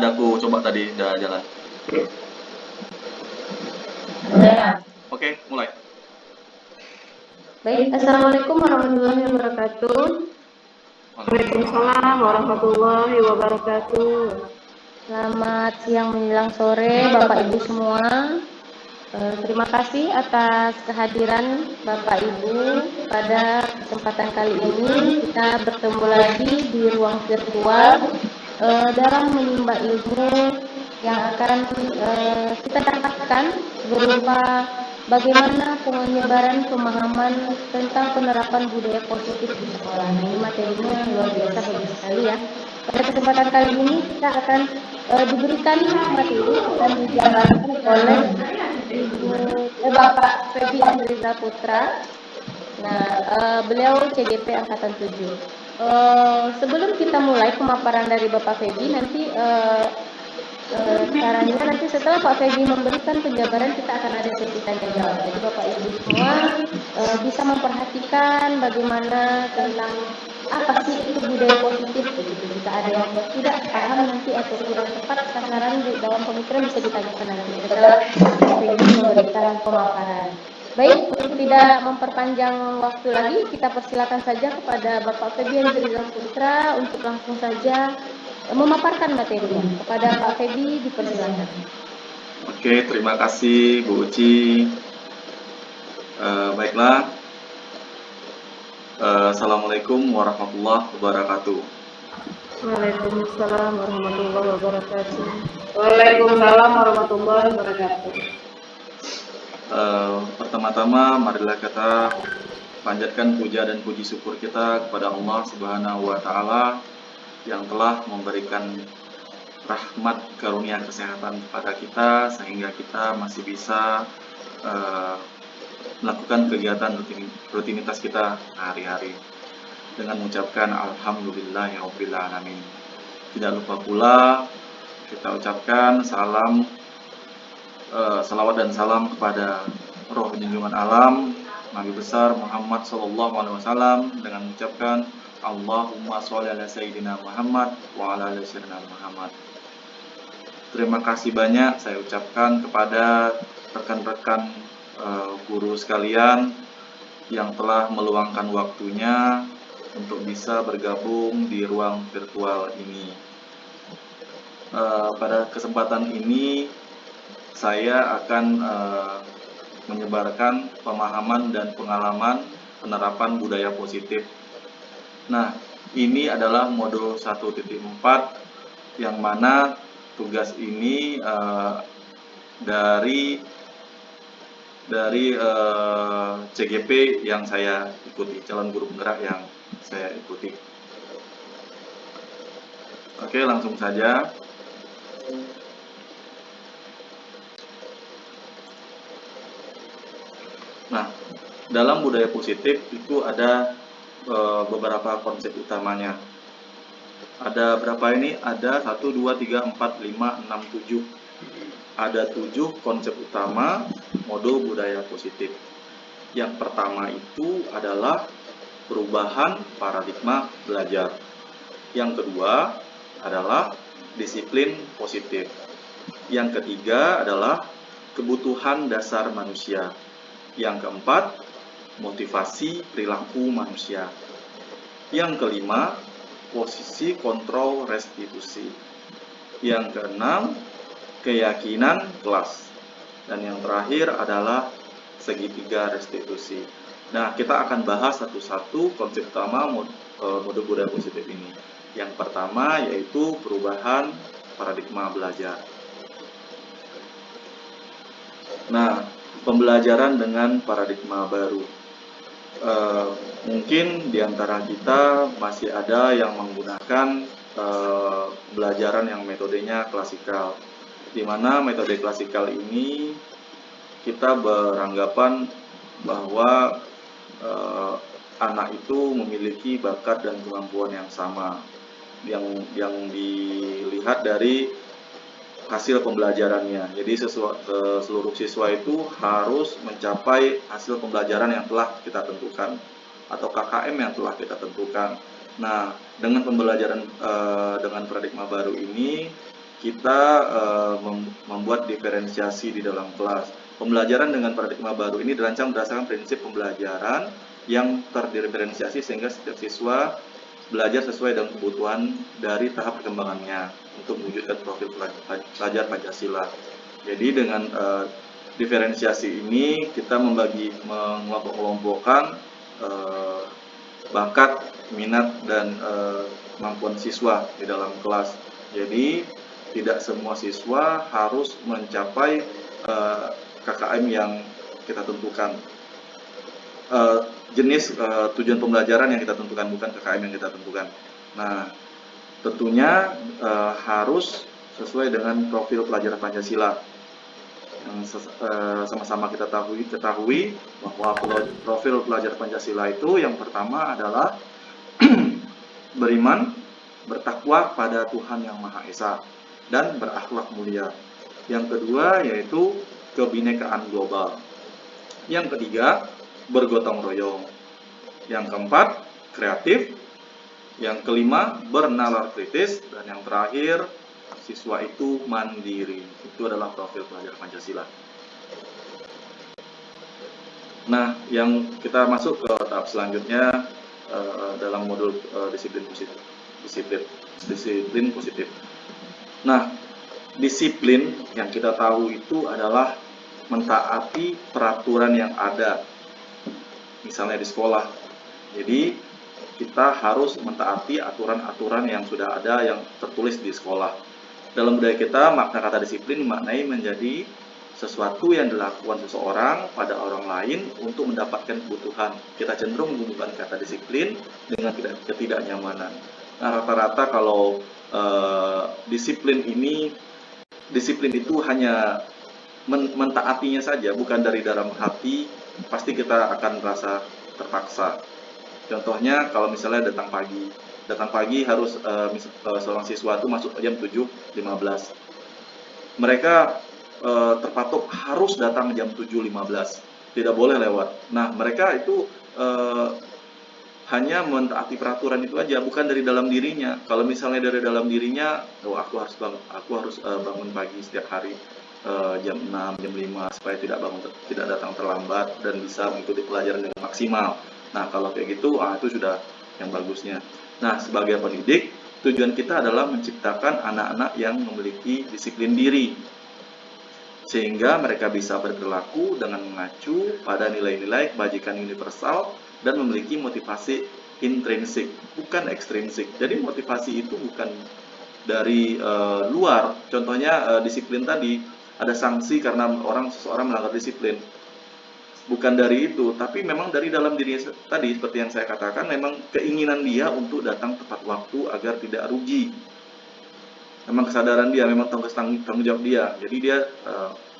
ada aku coba tadi, udah jalan. Oke, mulai. Baik, Assalamualaikum warahmatullahi wabarakatuh. Waalaikumsalam warahmatullahi wabarakatuh. Selamat siang menjelang sore Bapak Ibu semua. Terima kasih atas kehadiran Bapak Ibu pada kesempatan kali ini. Kita bertemu lagi di ruang virtual dalam menimba ilmu yang akan kita dapatkan berupa bagaimana penyebaran pemahaman tentang penerapan budaya positif di sekolah. Ini materinya luar biasa bagus sekali ya. Pada kesempatan kali ini kita akan diberikan materi dan dijelaskan oleh Bapak Feby Andriza Putra. Nah, beliau CGP Angkatan 7. Sebelum kita mulai pemaparan dari Bapak Feby, nanti caranya nanti setelah Pak Feby memberikan penjabaran kita akan ada sesi tanya jawab. Jadi Bapak Ibu semua bisa memperhatikan bagaimana tentang apa sih itu budaya positif begitu. Jika ada yang tidak paham nanti atau kurang tepat sasaran di dalam pemikiran bisa ditanyakan nanti setelah Pak Feby memberikan pemaparan. Baik, untuk tidak memperpanjang waktu lagi, kita persilakan saja kepada Bapak Feby Andriza Putra untuk langsung saja memaparkan materinya. Kepada Pak Feby dipersilakan. Oke, terima kasih Bu Uci. Baiklah. Assalamualaikum warahmatullahi wabarakatuh. Waalaikumsalam warahmatullahi wabarakatuh. Waalaikumsalam warahmatullahi wabarakatuh. Pertama-tama marilah kita panjatkan puja dan puji syukur kita kepada Allah Subhanahu wa Ta'ala yang telah memberikan rahmat karunia kesehatan kepada kita sehingga kita masih bisa melakukan kegiatan rutinitas kita hari-hari dengan mengucapkan alhamdulillahirabbil alamin. Tidak lupa pula kita ucapkan salawat dan salam kepada roh junjungan alam Nabi besar Muhammad SAW dengan mengucapkan Allahumma sholli ala sayyidina Muhammad wa ala ali sayyidina Muhammad. Terima kasih banyak saya ucapkan kepada rekan-rekan guru sekalian yang telah meluangkan waktunya untuk bisa bergabung di ruang virtual ini. Pada kesempatan ini saya akan menyebarkan pemahaman dan pengalaman penerapan budaya positif. Nah, ini adalah modul 1.4 yang mana tugas ini dari CGP yang saya ikuti, calon guru penggerak yang saya ikuti. Oke, langsung saja. Nah, dalam budaya positif itu ada beberapa konsep utamanya. Ada berapa ini? Ada 1, 2, 3, 4, 5, 6, 7. Ada 7 konsep utama modul budaya positif. Yang pertama itu adalah perubahan paradigma belajar. Yang kedua adalah disiplin positif. Yang ketiga adalah kebutuhan dasar manusia. Yang keempat, motivasi perilaku manusia. Yang kelima, posisi kontrol restitusi. Yang keenam, keyakinan kelas. Dan yang terakhir adalah segitiga restitusi. Nah, kita akan bahas satu-satu konsep utama modul budaya positif ini. Yang pertama yaitu perubahan paradigma belajar. Nah, pembelajaran dengan paradigma baru. Mungkin di antara kita masih ada yang menggunakan pembelajaran yang metodenya klasikal, di mana metode klasikal ini kita beranggapan bahwa anak itu memiliki bakat dan kemampuan yang sama, yang dilihat dari hasil pembelajarannya. Jadi seluruh siswa itu harus mencapai hasil pembelajaran yang telah kita tentukan atau KKM yang telah kita tentukan. Nah, dengan pembelajaran dengan paradigma baru ini kita membuat diferensiasi di dalam kelas. Pembelajaran dengan paradigma baru ini dirancang berdasarkan prinsip pembelajaran yang terdiferensiasi sehingga setiap siswa belajar sesuai dengan kebutuhan dari tahap perkembangannya untuk mewujudkan profil pelajar Pancasila. Jadi dengan diferensiasi ini kita mengelompokkan bakat, minat, dan kemampuan siswa di dalam kelas. Jadi tidak semua siswa harus mencapai KKM yang kita tentukan. Jenis tujuan pembelajaran yang kita tentukan, bukan KKM yang kita tentukan. Nah, tentunya harus sesuai dengan profil pelajar Pancasila. Yang sama-sama kita ketahui bahwa profil pelajar Pancasila itu yang pertama adalah beriman, bertakwa pada Tuhan Yang Maha Esa, dan berakhlak mulia. Yang kedua yaitu kebinekaan global. Yang ketiga, bergotong royong. Yang keempat, kreatif. Yang kelima, bernalar kritis. Dan yang terakhir, siswa itu mandiri. Itu adalah profil pelajar Pancasila. Nah, yang kita masuk ke tahap selanjutnya dalam modul disiplin positif. Nah, disiplin yang kita tahu itu adalah mentaati peraturan yang ada, misalnya di sekolah. Jadi kita harus mentaati aturan-aturan yang sudah ada yang tertulis di sekolah. Dalam budaya kita, makna kata disiplin dimaknai menjadi sesuatu yang dilakukan seseorang pada orang lain untuk mendapatkan kebutuhan. Kita cenderung menghubungkan kata disiplin dengan ketidaknyamanan. Nah, rata-rata kalau disiplin itu hanya mentaatinya saja, bukan dari dalam hati, pasti kita akan merasa terpaksa. Contohnya kalau misalnya datang pagi harus seorang siswa itu masuk jam 7.15. Mereka terpatok harus datang jam 7.15, tidak boleh lewat. Nah, mereka itu hanya mentaati peraturan itu aja, bukan dari dalam dirinya. Kalau misalnya dari dalam dirinya, aku harus bangun pagi setiap hari jam 6, jam 5 supaya tidak datang terlambat dan bisa mengikuti pelajaran dengan maksimal. Nah, kalau kayak gitu, itu sudah yang bagusnya. Nah, sebagai pendidik, tujuan kita adalah menciptakan anak-anak yang memiliki disiplin diri, sehingga mereka bisa berperilaku dengan mengacu pada nilai-nilai kebajikan universal dan memiliki motivasi intrinsik, bukan ekstrinsik. Jadi motivasi itu bukan dari luar. Contohnya disiplin tadi, ada sanksi karena seseorang melanggar disiplin. Bukan dari itu, tapi memang dari dalam dirinya tadi, seperti yang saya katakan, memang keinginan dia untuk datang tepat waktu agar tidak rugi. Memang kesadaran dia, memang tanggung jawab dia, jadi dia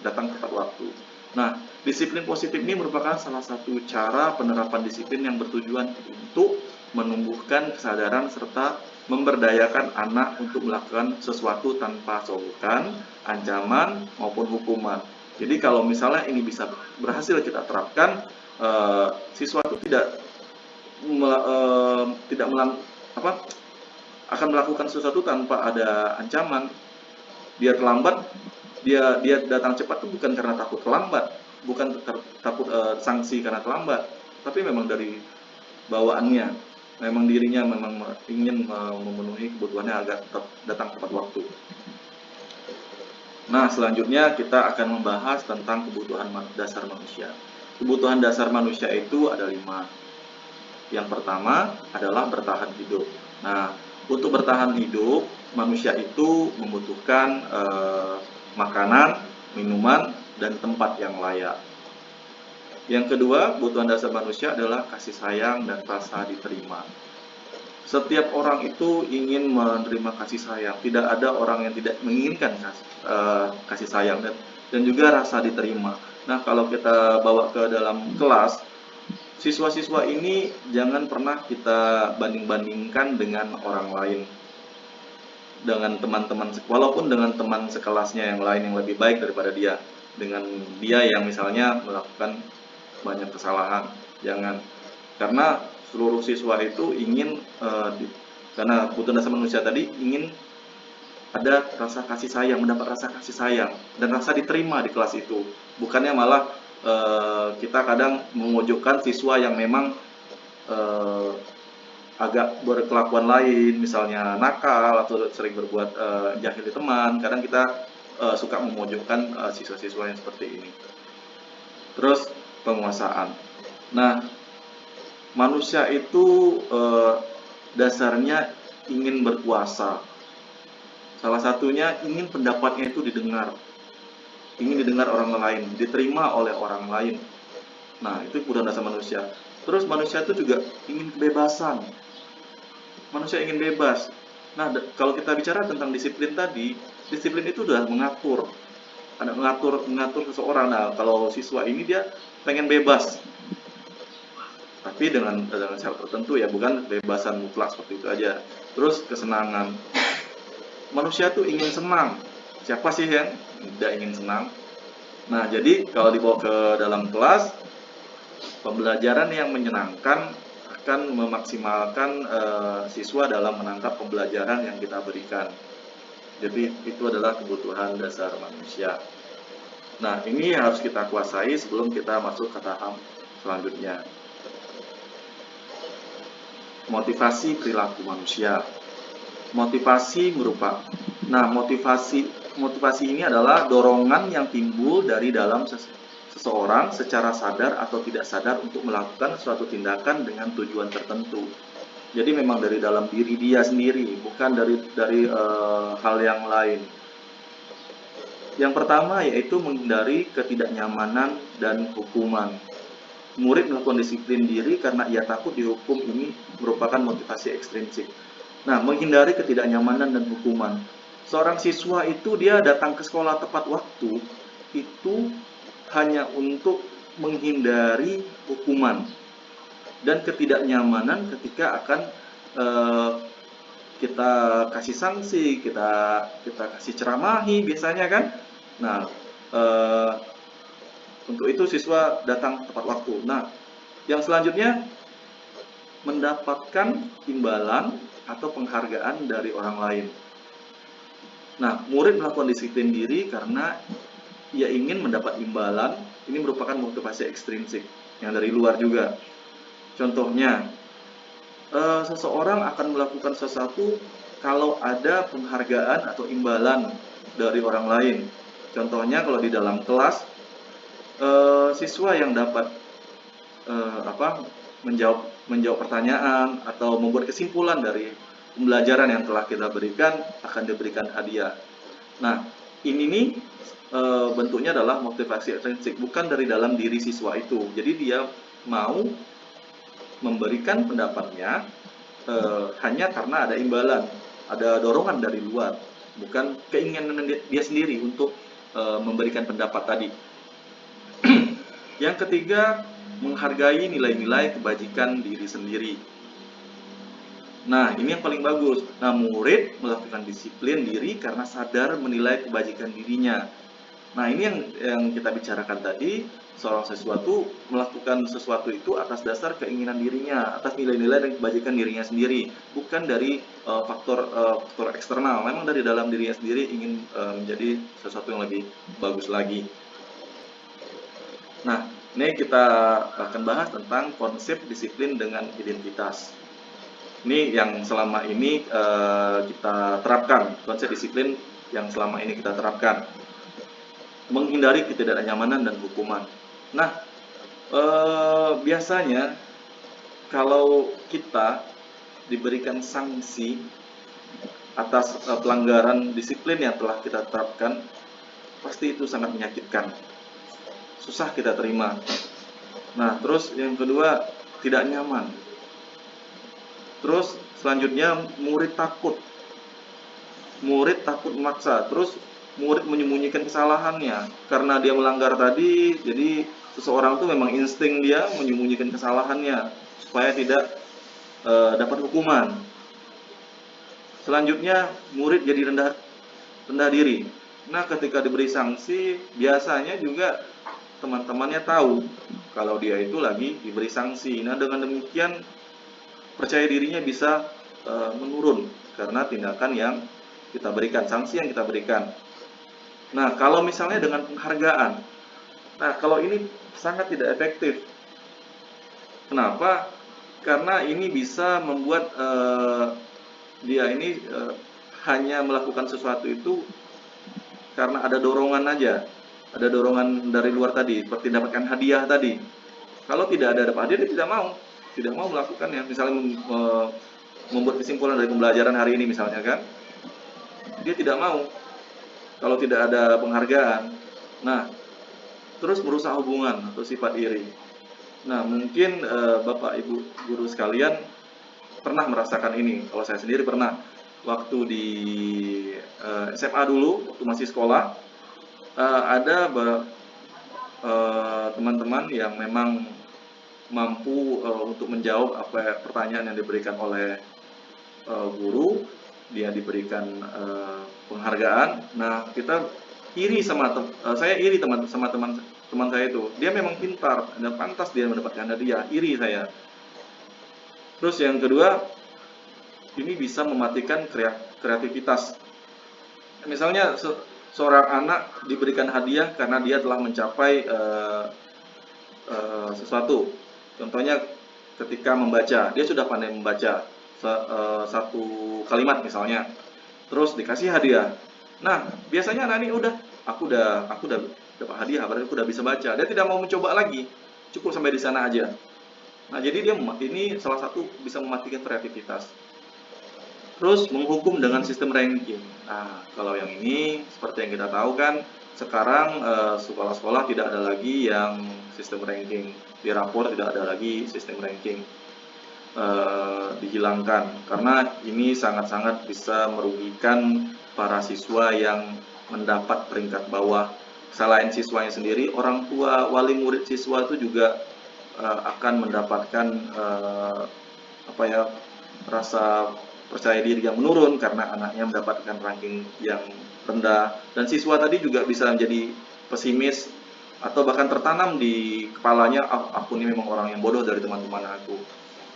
datang tepat waktu. Nah, disiplin positif ini merupakan salah satu cara penerapan disiplin yang bertujuan untuk menumbuhkan kesadaran serta memberdayakan anak untuk melakukan sesuatu tanpa solukan, ancaman, maupun hukuman. Jadi kalau misalnya ini bisa berhasil kita terapkan, siswa itu akan melakukan sesuatu tanpa ada ancaman. Dia terlambat, dia datang cepat itu bukan karena takut terlambat, bukan takut sanksi karena terlambat, tapi memang dari bawaannya, memang dirinya memang ingin memenuhi kebutuhannya agar datang tepat waktu. Nah, selanjutnya kita akan membahas tentang kebutuhan dasar manusia. Kebutuhan dasar manusia itu ada 5. Yang pertama adalah bertahan hidup. Nah, untuk bertahan hidup, manusia itu membutuhkan makanan, minuman, dan tempat yang layak. Yang kedua, kebutuhan dasar manusia adalah kasih sayang dan rasa diterima. Setiap orang itu ingin menerima kasih sayang. Tidak ada orang yang tidak menginginkan kasih sayang dan juga rasa diterima. Nah, kalau kita bawa ke dalam kelas, siswa-siswa ini jangan pernah kita banding-bandingkan dengan orang lain, dengan teman-teman, walaupun dengan teman sekelasnya yang lain yang lebih baik daripada dia, dengan dia yang misalnya melakukan banyak kesalahan. Jangan, karena seluruh siswa itu ingin karena kebutuhan dasar manusia tadi ingin ada rasa kasih sayang, mendapat rasa kasih sayang dan rasa diterima di kelas itu. Bukannya malah kita kadang memojokkan siswa yang memang eh, agak berkelakuan lain, misalnya nakal atau sering berbuat jahil di teman. Kadang kita suka memojokkan siswa-siswa yang seperti ini. Terus penguasaan. Nah, manusia itu dasarnya ingin berkuasa. Salah satunya ingin pendapatnya itu didengar, ingin didengar orang lain, diterima oleh orang lain. Nah, itu kebutuhan dasar manusia. Terus manusia itu juga ingin kebebasan. Manusia ingin bebas. Nah, kalau kita bicara tentang disiplin tadi, disiplin itu sudah mengatur, ada mengatur seseorang. Nah, kalau siswa ini dia pengen bebas, tapi dengan syarat tertentu ya, bukan bebasan mutlak seperti itu aja. Terus kesenangan. Manusia tuh ingin senang. Siapa sih yang tidak ingin senang? Nah, jadi kalau dibawa ke dalam kelas, pembelajaran yang menyenangkan akan memaksimalkan siswa dalam menangkap pembelajaran yang kita berikan. Jadi itu adalah kebutuhan dasar manusia. Nah, ini harus kita kuasai sebelum kita masuk ke tahap selanjutnya. Motivasi perilaku manusia. Motivasi motivasi ini adalah dorongan yang timbul dari dalam seseorang secara sadar atau tidak sadar untuk melakukan suatu tindakan dengan tujuan tertentu. Jadi memang dari dalam diri dia sendiri, bukan dari hal yang lain. Yang pertama yaitu menghindari ketidaknyamanan dan hukuman. Murid melakukan disiplin diri karena ia takut dihukum, ini merupakan motivasi ekstrinsik. Nah, menghindari ketidaknyamanan dan hukuman. Seorang siswa itu dia datang ke sekolah tepat waktu itu hanya untuk menghindari hukuman dan ketidaknyamanan ketika akan kita kasih sanksi, kita kasih ceramahi biasanya kan. Nah, untuk itu siswa datang tepat waktu. Nah, yang selanjutnya mendapatkan imbalan atau penghargaan dari orang lain. Nah, murid melakukan disiplin diri karena ia ingin mendapat imbalan. Ini merupakan motivasi ekstrinsik yang dari luar juga. Contohnya, seseorang akan melakukan sesuatu kalau ada penghargaan atau imbalan dari orang lain. Contohnya kalau di dalam kelas, siswa yang dapat menjawab pertanyaan atau membuat kesimpulan dari pembelajaran yang telah kita berikan akan diberikan hadiah. Nah, ini nih bentuknya adalah motivasi ekstrinsik, bukan dari dalam diri siswa itu. Jadi dia mau memberikan pendapatnya hanya karena ada imbalan, ada dorongan dari luar, bukan keinginan dia sendiri untuk memberikan pendapat tadi. Yang ketiga, menghargai nilai-nilai kebajikan diri sendiri. Nah, ini yang paling bagus. Nah, murid melakukan disiplin diri karena sadar menilai kebajikan dirinya. Nah, ini yang kita bicarakan tadi, seorang sesuatu melakukan sesuatu itu atas dasar keinginan dirinya, atas nilai-nilai dan kebajikan dirinya sendiri, bukan dari faktor eksternal. Memang dari dalam dirinya sendiri ingin menjadi sesuatu yang lebih bagus lagi. Nah, ini kita akan bahas tentang konsep disiplin dengan identitas. Ini yang selama ini kita terapkan, konsep disiplin yang selama ini kita terapkan. Menghindari ketidaknyamanan dan hukuman. Nah, biasanya kalau kita diberikan sanksi atas pelanggaran disiplin yang telah kita terapkan, pasti itu sangat menyakitkan. Susah kita terima. Nah, terus yang kedua, tidak nyaman. Terus selanjutnya murid takut memaksa. Terus murid menyembunyikan kesalahannya karena dia melanggar tadi. Jadi seseorang tuh memang insting dia menyembunyikan kesalahannya supaya tidak dapat hukuman. Selanjutnya murid jadi rendah diri. Nah, ketika diberi sanksi, biasanya juga teman-temannya tahu kalau dia itu lagi diberi sanksi. Nah, dengan demikian percaya dirinya bisa menurun karena tindakan yang kita berikan, sanksi yang kita berikan. Nah, kalau misalnya dengan penghargaan, nah kalau ini sangat tidak efektif. Kenapa? Karena ini bisa membuat dia ini hanya melakukan sesuatu itu karena ada dorongan aja, ada dorongan dari luar tadi, seperti dapatkan hadiah tadi. Kalau tidak ada dapat hadiah, dia tidak mau melakukannya. Misalnya membuat kesimpulan dari pembelajaran hari ini misalnya kan, dia tidak mau kalau tidak ada penghargaan. Nah, terus merusak hubungan atau sifat iri. Nah, mungkin Bapak Ibu guru sekalian pernah merasakan ini. Kalau saya sendiri pernah. Waktu di SMA dulu, waktu masih sekolah, ada teman-teman yang memang mampu untuk menjawab pertanyaan yang diberikan oleh guru, dia diberikan penghargaan. Nah, kita iri saya iri sama teman saya itu. Dia memang pintar dan pantas dia mendapatkan hadiah. Iri saya. Terus yang kedua, ini bisa mematikan kreativitas. Misalnya seorang anak diberikan hadiah karena dia telah mencapai sesuatu. Contohnya ketika membaca, dia sudah pandai membaca satu kalimat misalnya, terus dikasih hadiah. Nah, biasanya anak ini aku udah dapat hadiah, berarti aku udah bisa baca. Dia tidak mau mencoba lagi, cukup sampai di sana aja. Nah, jadi ini salah satu bisa mematikan kreativitas. Terus menghukum dengan sistem ranking. Nah, kalau yang ini seperti yang kita tahu kan, sekarang sekolah-sekolah tidak ada lagi yang sistem ranking. Di rapor tidak ada lagi sistem ranking. Dihilangkan karena ini sangat-sangat bisa merugikan para siswa yang mendapat peringkat bawah. Selain siswanya sendiri, orang tua, wali murid siswa itu juga akan mendapatkan rasa percaya diri yang menurun karena anaknya mendapatkan ranking yang rendah, dan siswa tadi juga bisa menjadi pesimis atau bahkan tertanam di kepalanya, aku ini memang orang yang bodoh dari teman-teman aku.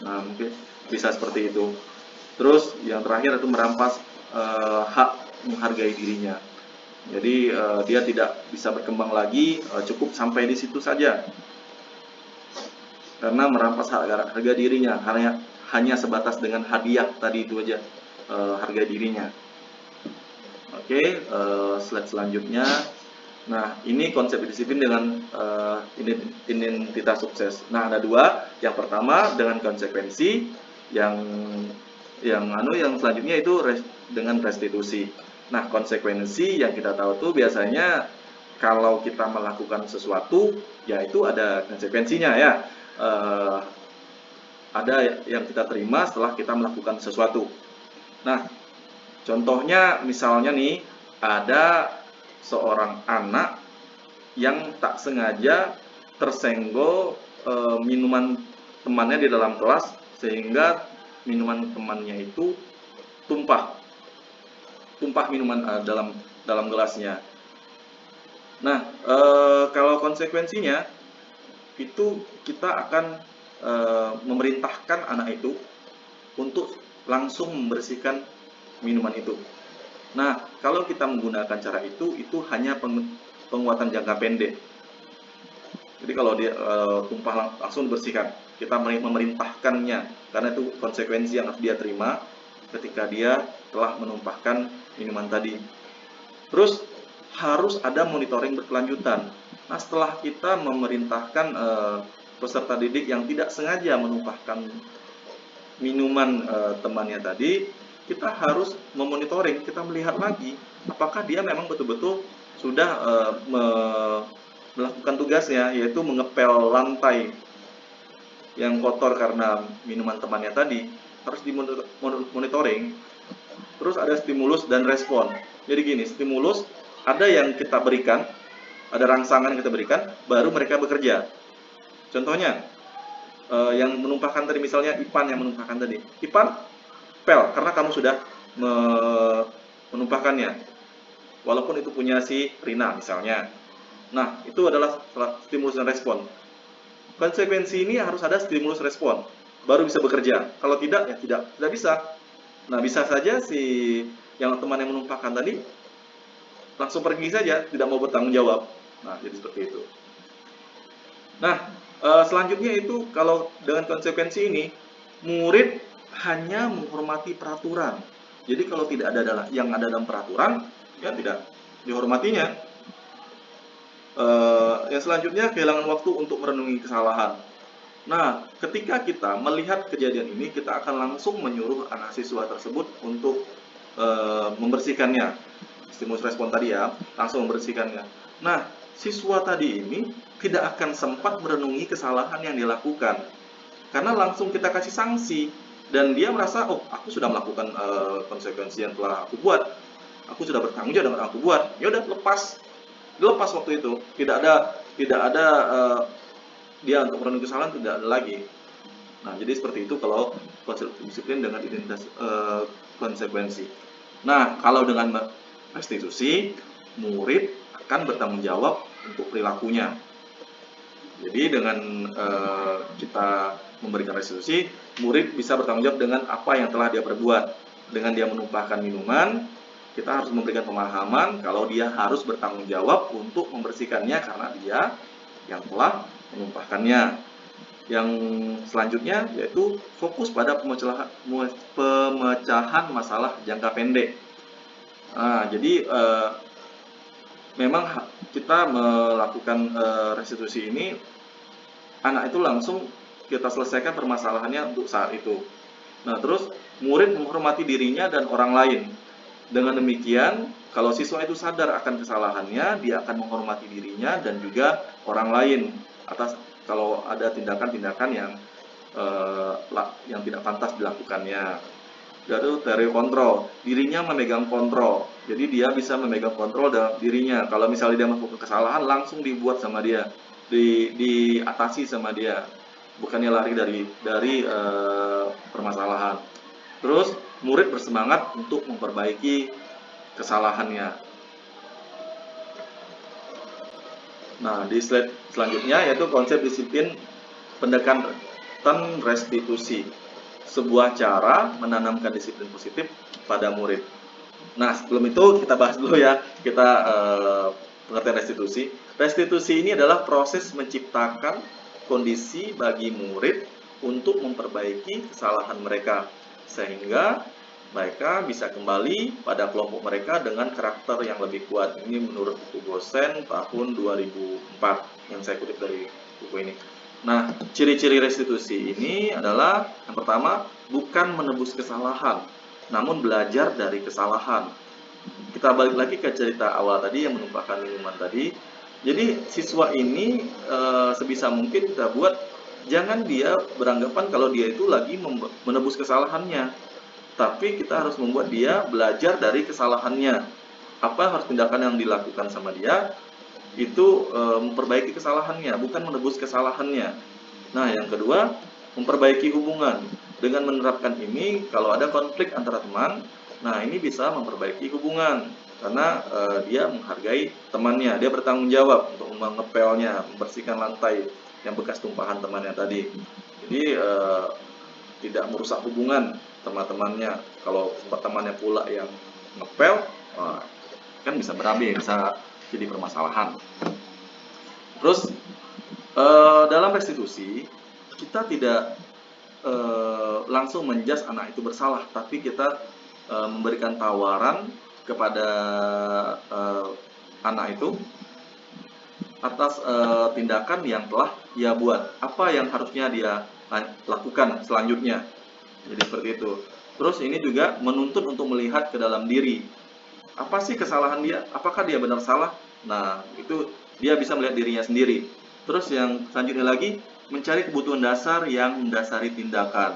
Nah, mungkin bisa seperti itu. Terus yang terakhir itu merampas hak menghargai dirinya. Jadi dia tidak bisa berkembang lagi, cukup sampai di situ saja. Karena merampas harga dirinya, hanya sebatas dengan hadiah tadi itu aja, harga dirinya. Oke, slide selanjutnya. Nah, ini konsep disiplin dengan identitas sukses. Nah, ada dua. Yang pertama dengan konsekuensi, yang selanjutnya itu dengan restitusi. Nah, konsekuensi yang kita tahu tuh biasanya kalau kita melakukan sesuatu, ya itu ada konsekuensinya ya. Ada yang kita terima setelah kita melakukan sesuatu. Nah, contohnya misalnya nih, ada seorang anak yang tak sengaja tersenggol minuman temannya di dalam kelas, sehingga minuman temannya itu tumpah minuman dalam gelasnya. Nah, kalau konsekuensinya itu kita akan memerintahkan anak itu untuk langsung membersihkan minuman itu. Nah, kalau kita menggunakan cara itu hanya penguatan jangka pendek. Jadi kalau dia tumpah langsung dibersihkan, kita memerintahkannya, karena itu konsekuensi yang harus dia terima ketika dia telah menumpahkan minuman tadi. Terus harus ada monitoring berkelanjutan. Nah, setelah kita memerintahkan peserta didik yang tidak sengaja menumpahkan minuman temannya tadi, kita harus memonitoring, kita melihat lagi apakah dia memang betul-betul sudah melakukan tugasnya, yaitu mengepel lantai yang kotor karena minuman temannya tadi. Harus dimonitoring. Terus ada stimulus dan respon. Jadi gini, stimulus ada yang kita berikan, ada rangsangan yang kita berikan, baru mereka bekerja. Contohnya, yang menumpahkan tadi, misalnya Ipan yang menumpahkan tadi. Ipan, pel, karena kamu sudah menumpahkannya. Walaupun itu punya si Rina misalnya. Nah, itu adalah stimulus dan respon. Konsekuensi ini harus ada stimulus respon, baru bisa bekerja. Kalau tidak, ya tidak bisa. Nah, bisa saja si yang teman yang menumpahkan tadi langsung pergi saja, tidak mau bertanggung jawab. Nah, jadi seperti itu. Nah, selanjutnya itu kalau dengan konsekuensi ini, murid hanya menghormati peraturan. Jadi kalau tidak ada yang ada dalam peraturan, ya tidak dihormatinya. Yang selanjutnya kehilangan waktu untuk merenungi kesalahan. Nah, ketika kita melihat kejadian ini, kita akan langsung menyuruh anak siswa tersebut untuk membersihkannya. Stimulus respon tadi ya, langsung membersihkannya. Nah, siswa tadi ini tidak akan sempat merenungi kesalahan yang dilakukan, karena langsung kita kasih sanksi, dan dia merasa, oh, aku sudah melakukan konsekuensi yang telah aku buat, aku sudah bertanggung jawab dengan aku buat, ya udah dilepas waktu itu, tidak ada dia untuk merenungi kesalahan, tidak ada lagi. Nah, jadi seperti itu kalau konsep disiplin dengan identitas konsekuensi. Nah, kalau dengan restitusi, murid akan bertanggung jawab untuk perilakunya. Jadi dengan kita memberikan restitusi, murid bisa bertanggung jawab dengan apa yang telah dia perbuat. Dengan dia menumpahkan minuman, kita harus memberikan pemahaman kalau dia harus bertanggung jawab untuk membersihkannya karena dia yang telah menumpahkannya. Yang selanjutnya yaitu fokus pada pemecahan masalah jangka pendek. Nah, jadi memang kita melakukan restitusi ini, anak itu langsung kita selesaikan permasalahannya untuk saat itu. Nah, terus murid menghormati dirinya dan orang lain. Dengan demikian, kalau siswa itu sadar akan kesalahannya, dia akan menghormati dirinya dan juga orang lain atas kalau ada tindakan-tindakan yang tidak pantas dilakukannya. Jadi teori kontrol, dirinya memegang kontrol. Jadi dia bisa memegang kontrol dalam dirinya. Kalau misalnya dia melakukan kesalahan, langsung dibuat sama dia, diatasi sama dia, bukannya lari dari permasalahan. Terus murid bersemangat untuk memperbaiki kesalahannya. Nah, di slide selanjutnya yaitu konsep disiplin pendekatan restitusi, sebuah cara menanamkan disiplin positif pada murid. Nah, sebelum itu kita bahas dulu ya, kita pengertian restitusi. Restitusi ini adalah proses menciptakan kondisi bagi murid untuk memperbaiki kesalahan mereka, sehingga mereka bisa kembali pada kelompok mereka dengan karakter yang lebih kuat. Ini menurut buku Gosen tahun 2004 yang saya kutip dari buku ini. Nah, ciri-ciri restitusi ini adalah yang pertama, bukan menebus kesalahan, namun belajar dari kesalahan. Kita balik lagi ke cerita awal tadi yang menumpahkan minuman tadi. Jadi siswa ini sebisa mungkin kita buat, jangan dia beranggapan kalau dia itu lagi menebus kesalahannya, tapi kita harus membuat dia belajar dari kesalahannya. Apa harus tindakan yang dilakukan sama dia itu memperbaiki kesalahannya, bukan menebus kesalahannya. Nah, yang kedua, memperbaiki hubungan. Dengan menerapkan ini, kalau ada konflik antara teman, nah ini bisa memperbaiki hubungan karena dia menghargai temannya, dia bertanggung jawab untuk mengepelnya, membersihkan lantai yang bekas tumpahan temannya tadi. Jadi tidak merusak hubungan teman-temannya. Kalau temannya pula yang ngepel, kan bisa berabe, bisa jadi permasalahan. Terus dalam restitusi kita tidak langsung menjudge anak itu bersalah, tapi kita memberikan tawaran kepada anak itu atas tindakan yang telah ia buat, apa yang harusnya dia lakukan selanjutnya. Jadi seperti itu. Terus ini juga menuntut untuk melihat ke dalam diri. Apa sih kesalahan dia? Apakah dia benar salah? Nah, itu dia bisa melihat dirinya sendiri. Terus yang selanjutnya lagi, mencari kebutuhan dasar yang mendasari tindakan.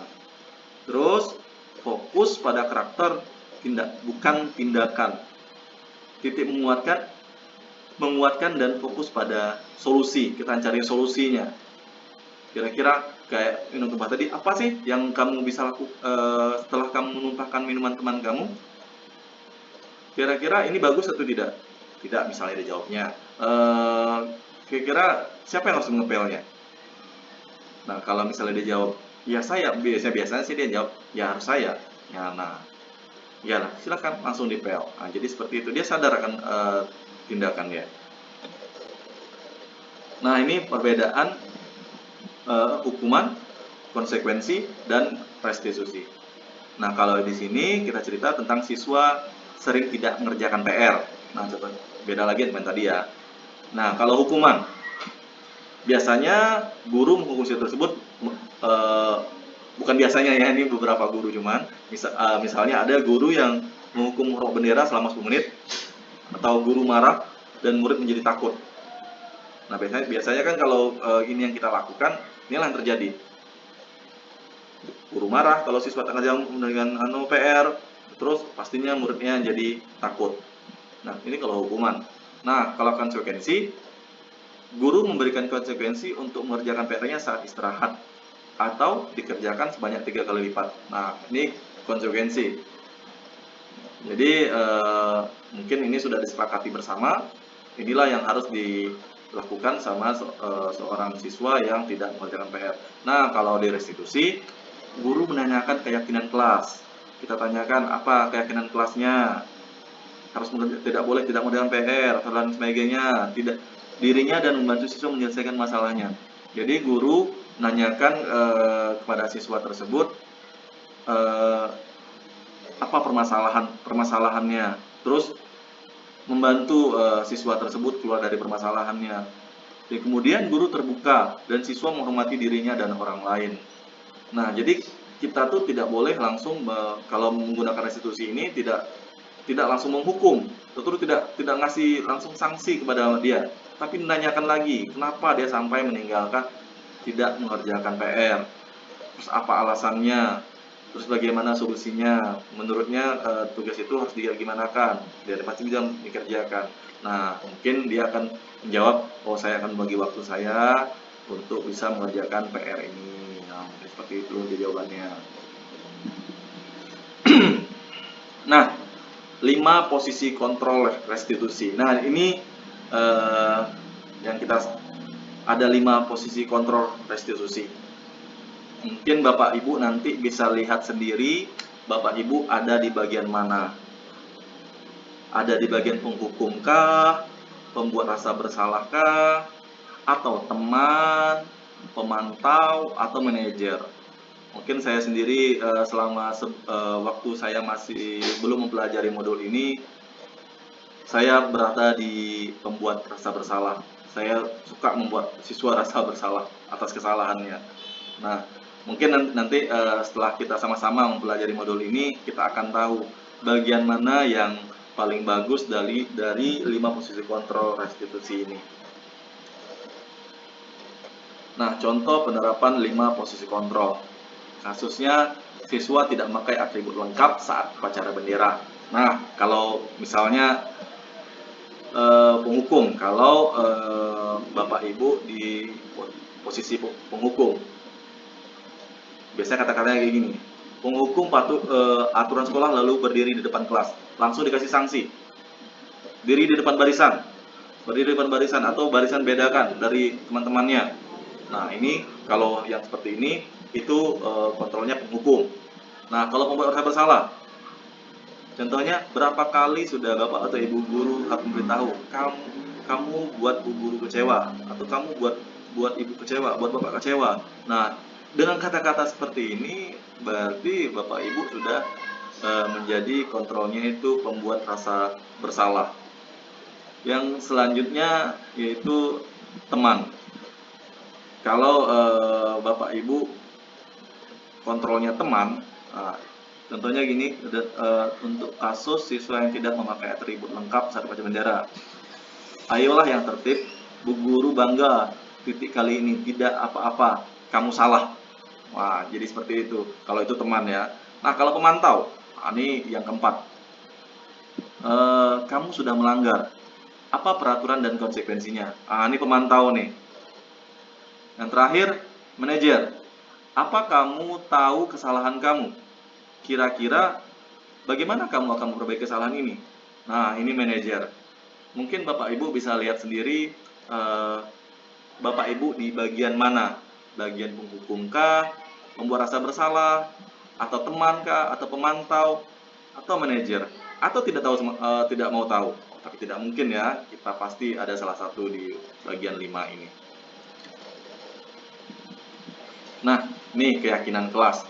Terus fokus pada karakter, bukan tindakan. Titik menguatkan dan fokus pada solusi. Kita cari solusinya. Kira-kira kayak minum tumpah tadi, apa sih yang kamu bisa lakukan setelah kamu menumpahkan minuman teman kamu? Kira-kira ini bagus atau tidak? Tidak, misalnya dia jawabnya. Kira-kira siapa yang harus mengepelnya? Nah, kalau misalnya dia jawab, ya saya, biasanya sih dia jawab, ya harus saya. Ya, nah, Ya, silakan langsung dipel. Nah, jadi seperti itu, dia sadar akan tindakan dia. Nah, ini perbedaan hukuman, konsekuensi, dan restitusi. Nah, kalau di sini kita cerita tentang siswa sering tidak mengerjakan PR. Nah, coba beda lagi dengan tadi ya. Nah, kalau hukuman, biasanya guru menghukum siswa tersebut, bukan biasanya ya, ini beberapa guru cuman, misalnya ada guru yang menghukum merokok bendera selama 10 menit, atau guru marah dan murid menjadi takut. Nah, biasanya kan kalau ini yang kita lakukan, inilah yang terjadi. Guru marah kalau siswa tak ngerjain dengan PR, terus pastinya muridnya jadi takut. Nah, ini kalau hukuman. Nah, kalau konsekuensi, guru memberikan konsekuensi untuk mengerjakan PR-nya saat istirahat atau dikerjakan sebanyak 3 kali lipat. Nah, ini konsekuensi. Jadi mungkin ini sudah disepakati bersama. Inilah yang harus dilakukan sama seorang siswa yang tidak mengerjakan PR. Nah, kalau di restitusi, guru menanyakan keyakinan kelas. Kita tanyakan apa keyakinan kelasnya, harus tidak boleh tidak mengerjakan PR dan sebagainya, tidak dirinya dan membantu siswa menyelesaikan masalahnya. Jadi guru menanyakan kepada siswa tersebut apa permasalahannya, terus membantu siswa tersebut keluar dari permasalahannya. Dan kemudian guru terbuka dan siswa menghormati dirinya dan orang lain. Nah, jadi kita tuh tidak boleh langsung kalau menggunakan restitusi ini tidak langsung menghukum, tentu tidak ngasih langsung sanksi kepada dia, tapi menanyakan lagi kenapa dia sampai meninggalkan tidak mengerjakan PR, terus apa alasannya, terus bagaimana solusinya, menurutnya tugas itu harus digimanakan biar pasti bisa dikerjakan. Nah, mungkin dia akan menjawab, oh saya akan bagi waktu saya untuk bisa mengerjakan PR ini. Nah, seperti itu dia jawabannya. Nah, 5 posisi kontrol restitusi. Nah, ini yang kita ada 5 posisi kontrol restitusi. Mungkin Bapak Ibu nanti bisa lihat sendiri Bapak Ibu ada di bagian mana. Ada di bagian penghukum kah, pembuat rasa bersalah kah, atau teman, pemantau, atau manajer. Mungkin saya sendiri selama waktu saya masih belum mempelajari modul ini, saya berada di pembuat rasa bersalah. Saya suka membuat siswa rasa bersalah atas kesalahannya. Nah, mungkin nanti setelah kita sama-sama mempelajari modul ini, kita akan tahu bagian mana yang paling bagus dari 5 posisi kontrol restitusi ini. Nah, contoh penerapan 5 posisi kontrol. Kasusnya siswa tidak memakai atribut lengkap saat upacara bendera. Nah, kalau misalnya penghukum, kalau Bapak Ibu di posisi penghukum, biasanya kata-katanya kayak gini, penghukum patuh aturan sekolah lalu berdiri di depan kelas, langsung dikasih sanksi, berdiri di depan barisan atau barisan bedakan dari teman-temannya. Nah, ini kalau yang seperti ini itu kontrolnya penghukum. Nah, kalau pembuat rasa bersalah, contohnya berapa kali sudah Bapak atau Ibu guru harus memberitahu, kamu buat Bu guru kecewa, atau kamu buat Ibu kecewa, buat Bapak kecewa. Nah, dengan kata-kata seperti ini berarti Bapak Ibu sudah menjadi kontrolnya itu pembuat rasa bersalah. Yang selanjutnya yaitu teman. Kalau Bapak Ibu kontrolnya teman, contohnya gini, untuk kasus siswa yang tidak memakai atribut lengkap saat upacara bendera. Ayolah yang tertib, Bu Guru bangga, titik kali ini tidak apa-apa, kamu salah. Wah, jadi seperti itu. Kalau itu teman ya. Nah, kalau pemantau, ini yang keempat. Kamu sudah melanggar. Apa peraturan dan konsekuensinya? Ini pemantau nih. Yang terakhir, manajer. Apa kamu tahu kesalahan kamu? Kira-kira bagaimana kamu akan memperbaiki kesalahan ini? Nah, ini manajer. Mungkin Bapak Ibu bisa lihat sendiri Bapak Ibu di bagian mana? Bagian penghukum kah? Membuat rasa bersalah? Atau teman kah? Atau pemantau? atau manajer, atau tidak tahu tidak mau tahu? Tapi tidak mungkin ya, kita pasti ada salah satu di bagian 5 ini. Nah, ini keyakinan kelas.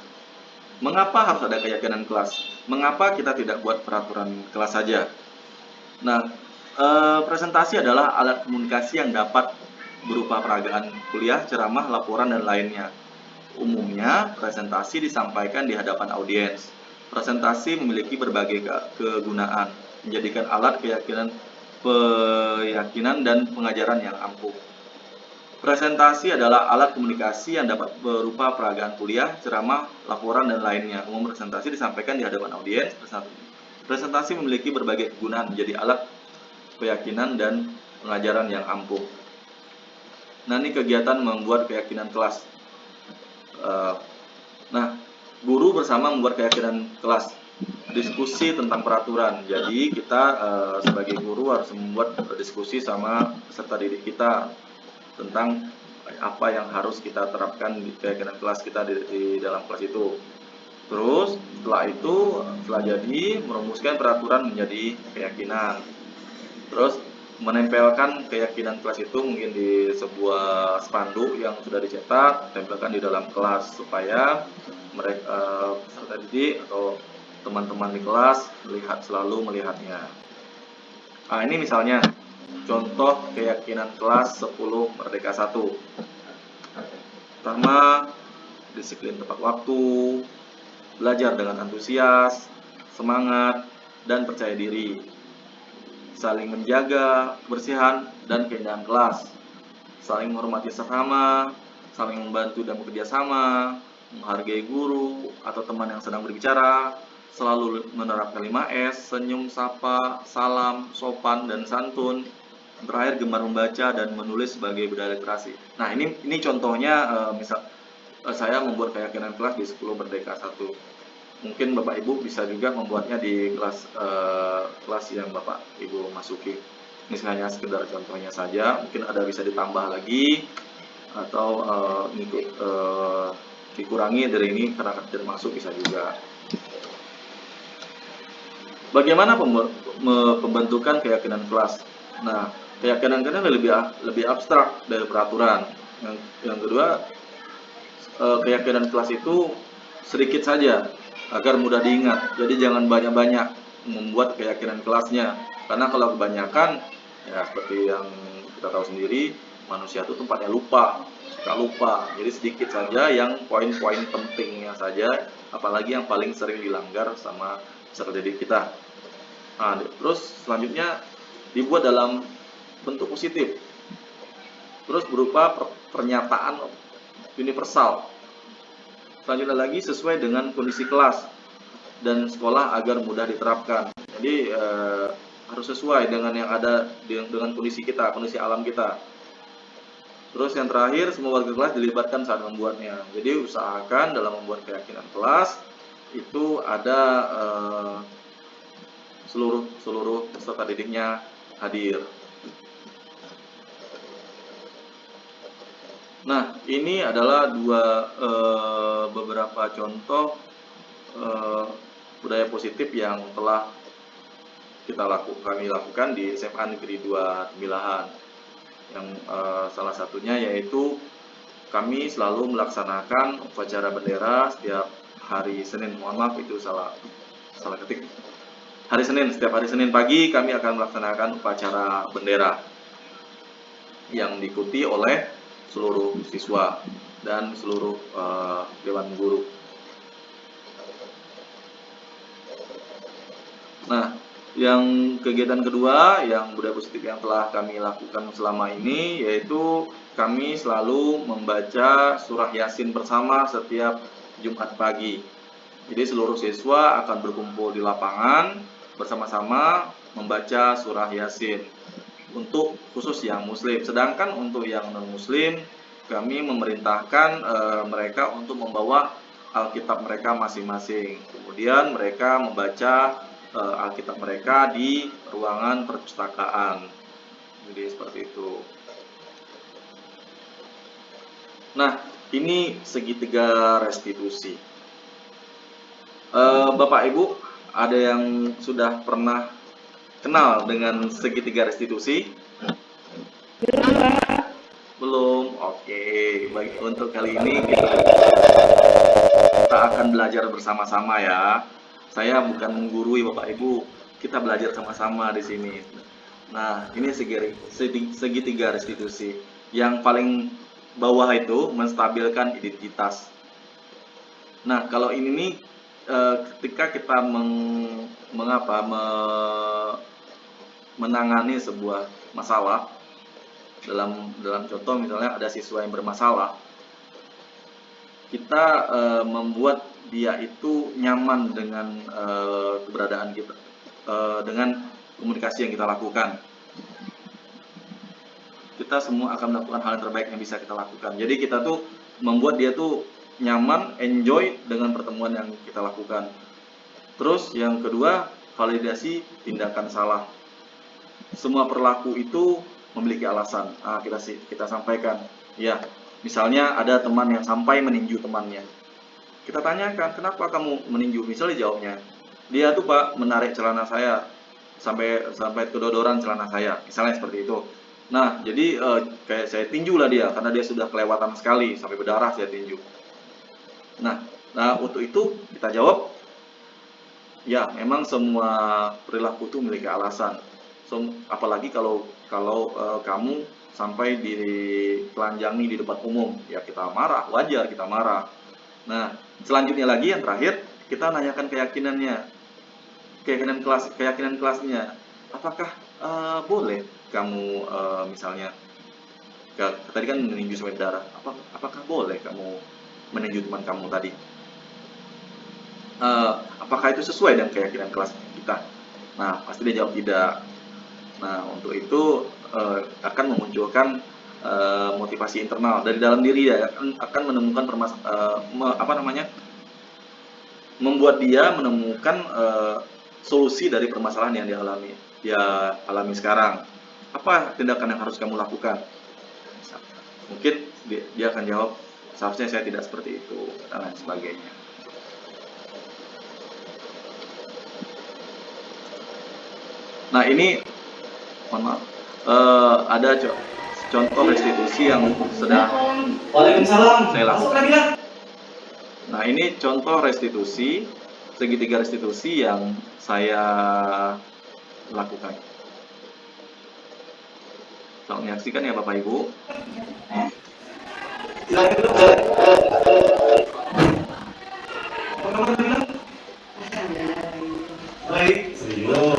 Mengapa harus ada keyakinan kelas? Mengapa kita tidak buat peraturan kelas saja? Nah, presentasi adalah alat komunikasi yang dapat berupa peragaan kuliah, ceramah, laporan, dan lainnya. Umumnya, presentasi disampaikan di hadapan audiens. Presentasi memiliki berbagai kegunaan, menjadikan alat keyakinan dan pengajaran yang ampuh. Presentasi adalah alat komunikasi yang dapat berupa peragaan kuliah, ceramah, laporan, dan lainnya. Umum presentasi disampaikan di hadapan audiens. Presentasi memiliki berbagai kegunaan, menjadi alat keyakinan dan pengajaran yang ampuh. Nah, ini kegiatan membuat keyakinan kelas. Nah, guru bersama membuat keyakinan kelas. Diskusi tentang peraturan. Jadi kita sebagai guru harus membuat diskusi sama peserta didik kita tentang apa yang harus kita terapkan di keyakinan kelas kita di dalam kelas itu. Terus setelah jadi merumuskan peraturan menjadi keyakinan. Terus menempelkan keyakinan kelas itu mungkin di sebuah spanduk yang sudah dicetak, tempelkan di dalam kelas supaya mereka peserta didik atau teman-teman di kelas selalu melihatnya. Nah, ini misalnya contoh keyakinan kelas 10 Merdeka 1. Pertama, disiplin tepat waktu, belajar dengan antusias, semangat, dan percaya diri. Saling menjaga kebersihan dan keindahan kelas. Saling menghormati sesama, saling membantu dan bekerja sama, menghargai guru atau teman yang sedang berbicara, selalu menerapkan 5S, senyum, sapa, salam, sopan, dan santun. Terakhir, gemar membaca dan menulis sebagai budaya literasi. Nah, ini contohnya misal saya membuat keyakinan kelas di 10 Merdeka 1. Mungkin Bapak Ibu bisa juga membuatnya di kelas yang Bapak Ibu masuki. Ini hanya sekedar contohnya saja, mungkin ada bisa ditambah lagi atau dikurangi dari ini karena tidak masuk bisa juga. Bagaimana pembentukan keyakinan kelas? Nah, keyakinan kelas lebih abstrak dari peraturan. Yang kedua, keyakinan kelas itu sedikit saja agar mudah diingat. Jadi jangan banyak-banyak membuat keyakinan kelasnya. Karena kalau kebanyakan, ya seperti yang kita tahu sendiri, manusia itu tempatnya suka lupa. Jadi sedikit saja yang poin-poin pentingnya saja, apalagi yang paling sering dilanggar sama peserta didik kita. Nah, terus selanjutnya dibuat dalam bentuk positif. Terus berupa pernyataan universal. Selanjutnya lagi sesuai dengan kondisi kelas dan sekolah agar mudah diterapkan. Jadi harus sesuai dengan yang ada dengan kondisi kita, kondisi alam kita. Terus yang terakhir, semua warga kelas dilibatkan saat membuatnya. Jadi usahakan dalam membuat keyakinan kelas itu ada seluruh peserta didiknya hadir. Nah, ini adalah beberapa contoh budaya positif yang telah kami lakukan di SMA Negeri 2 Milahan. Yang salah satunya yaitu kami selalu melaksanakan upacara bendera setiap hari Senin. Mohon maaf itu salah ketik. Setiap hari Senin pagi kami akan melaksanakan upacara bendera yang diikuti oleh seluruh siswa dan seluruh dewan guru. Nah, yang kegiatan kedua yang budaya positif yang telah kami lakukan selama ini yaitu kami selalu membaca surah Yasin bersama setiap Jumat pagi. Jadi seluruh siswa akan berkumpul di lapangan bersama-sama membaca surah Yasin untuk khusus yang muslim. Sedangkan untuk yang non muslim kami memerintahkan mereka untuk membawa Alkitab mereka masing-masing. Kemudian mereka membaca Alkitab mereka di ruangan perpustakaan. Jadi seperti itu. Nah, ini segitiga restitusi. Bapak Ibu ada yang sudah pernah kenal dengan segitiga restitusi? Belum? Oke, baik, untuk kali ini kita akan belajar bersama-sama ya. Saya bukan menggurui Bapak Ibu, kita belajar sama-sama di sini. Nah, ini segitiga restitusi. Yang paling bawah itu menstabilkan identitas. Nah, kalau ini nih ketika kita menangani sebuah masalah, dalam contoh misalnya ada siswa yang bermasalah, kita membuat dia itu nyaman dengan keberadaan kita, dengan komunikasi yang kita lakukan. Kita semua akan melakukan hal yang terbaik yang bisa kita lakukan. Jadi kita tuh membuat dia tuh nyaman, enjoy dengan pertemuan yang kita lakukan. Terus yang kedua, validasi tindakan salah. Semua perilaku itu memiliki alasan. Kita sampaikan, ya, misalnya ada teman yang sampai meninju temannya. Kita tanyakan, kenapa kamu meninju? Misalnya jawabnya, dia tuh Pak menarik celana saya sampai kedodoran celana saya. Misalnya seperti itu. Nah, jadi kayak saya tinju lah dia karena dia sudah kelewatan sekali sampai berdarah saya tinju. Nah, untuk itu kita jawab, ya memang semua perilaku itu memiliki alasan. Apalagi kalau kamu sampai ditelanjangi di depan umum, ya kita marah, wajar kita marah. Nah, selanjutnya lagi yang terakhir, kita nanyakan keyakinan kelasnya. Apakah boleh kamu misalnya tadi kan meninju sampai darah, apakah boleh kamu meninju teman kamu tadi? Apakah itu sesuai dengan keyakinan kelas kita? Nah, pasti dia jawab tidak. Nah, untuk itu akan memunculkan motivasi internal dari dalam diri dia, akan menemukan membuat dia menemukan solusi dari permasalahan yang dia alami sekarang. Apa tindakan yang harus kamu lakukan? Mungkin dia akan jawab, seharusnya saya tidak seperti itu, dan lain sebagainya. Nah, ini mohon maaf, ada contoh restitusi yang sedang saya lakukan. Nah, ini contoh restitusi, segitiga restitusi yang saya lakukan. Selamat menyaksikan ya Bapak Ibu. Baik, serius.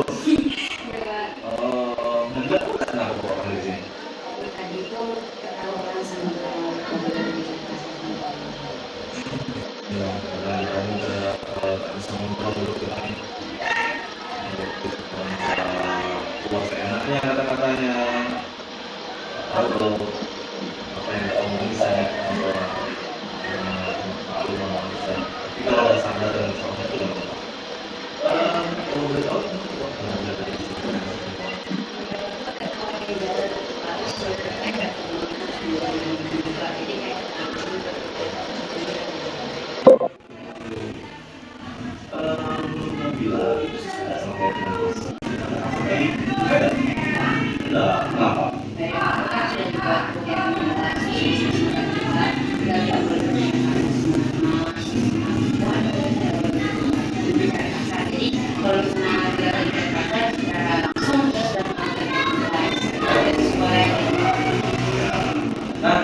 Kata-katanya atau apa yang kamu bisa tapi kalau ada sadar dan soal itu kalau boleh tahu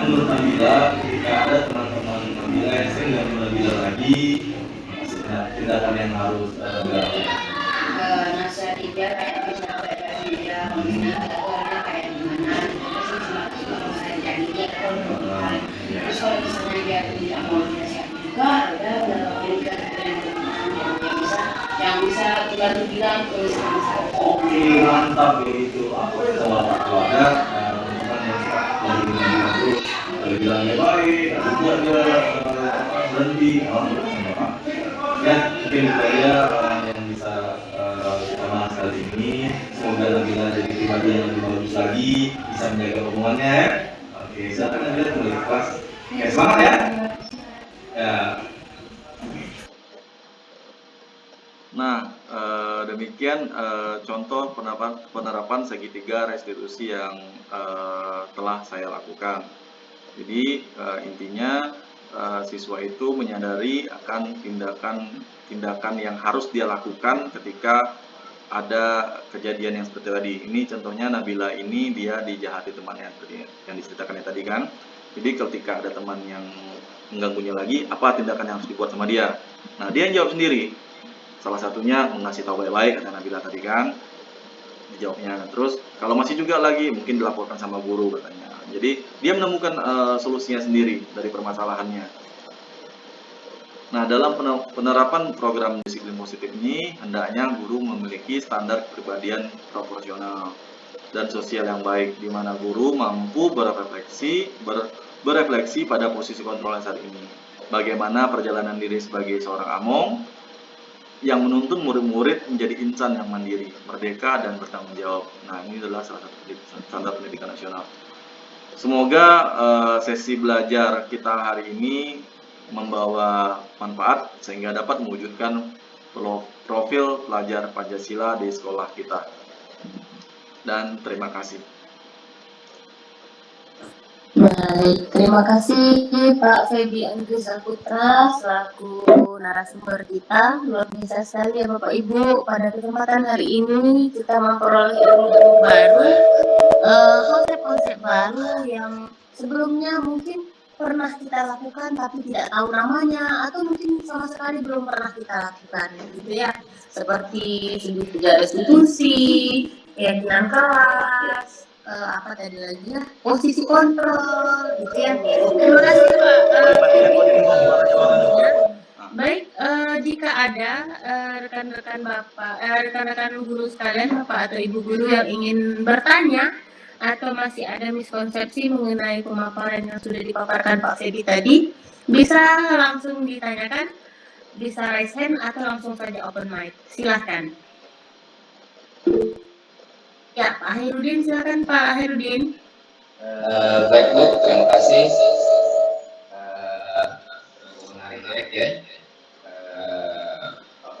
menurut Nabila, ketika ada teman-teman Nabila yang sering dan Nabila lagi, tindakan yang harus dilakukan. Nasihat dia kayak bisa dia, maksudnya kayak gimana? Terus cuma saya jadi dia terus kalau misalnya dia tidak mau nasihat juga, udah yang bisa dibantu bilang terus sama. Oke, mantap itu. Aku kalau ada teman-teman yang terus bilangnya baik, juga dia berhenti, dan mungkin saya yang bisa kita bahas kali ini. Semoga Nabila jadi pribadi yang lebih bagus lagi, bisa menjaga hubungannya ya. Oke, silakan Nabila kembali ke kelas. Oke, semangat ya. Nah, demikian contoh penerapan segitiga restitusi yang telah saya lakukan. Jadi intinya siswa itu menyadari akan tindakan yang harus dia lakukan ketika ada kejadian yang seperti tadi. Ini contohnya Nabila ini dia dijahati temannya seperti yang diceritakan tadi kan. Jadi ketika ada teman yang mengganggunya lagi, apa tindakan yang harus dibuat sama dia? Nah, dia yang jawab sendiri. Salah satunya mengasih tahu baik-baik, kata Nabila tadi kan. Dijawabnya. Terus kalau masih juga lagi mungkin dilaporkan sama guru katanya. Jadi dia menemukan solusinya sendiri dari permasalahannya. Nah, dalam penerapan program disiplin positif ini, hendaknya guru memiliki standar kepribadian proporsional dan sosial yang baik, di mana guru mampu berefleksi pada posisi kontrol yang saat ini. Bagaimana perjalanan diri sebagai seorang among yang menuntun murid-murid menjadi insan yang mandiri, merdeka, dan bertanggung jawab. Nah, ini adalah salah satu standar pendidikan nasional. Semoga sesi belajar kita hari ini membawa manfaat sehingga dapat mewujudkan profil pelajar Pancasila di sekolah kita. Dan terima kasih. Baik, terima kasih Pak Febi Andri Saputra selaku narasumber kita. Luar biasa sekali ya Bapak Ibu. Pada kesempatan hari ini kita memperoleh ilmu baru, konsep-konsep baru yang sebelumnya mungkin pernah kita lakukan tapi tidak tahu namanya, atau mungkin sama sekali belum pernah kita lakukan gitu ya, seperti segitiga restitusi, keyakinan kelas, apa tadi lagi ya, posisi kontrol gitu ya. Terima kasih Pak. Baik, jika ada rekan-rekan rekan-rekan guru sekalian, Bapak atau Ibu guru yang ingin bertanya atau masih ada miskonsepsi mengenai pemaparan yang sudah dipaparkan Pak Febi tadi, bisa langsung ditanyakan, bisa raise hand atau langsung saja open mic. Silakan. Ya, Pak Hairudin, silakan Pak Hairudin. Baik Bu, terima kasih. Menarik ya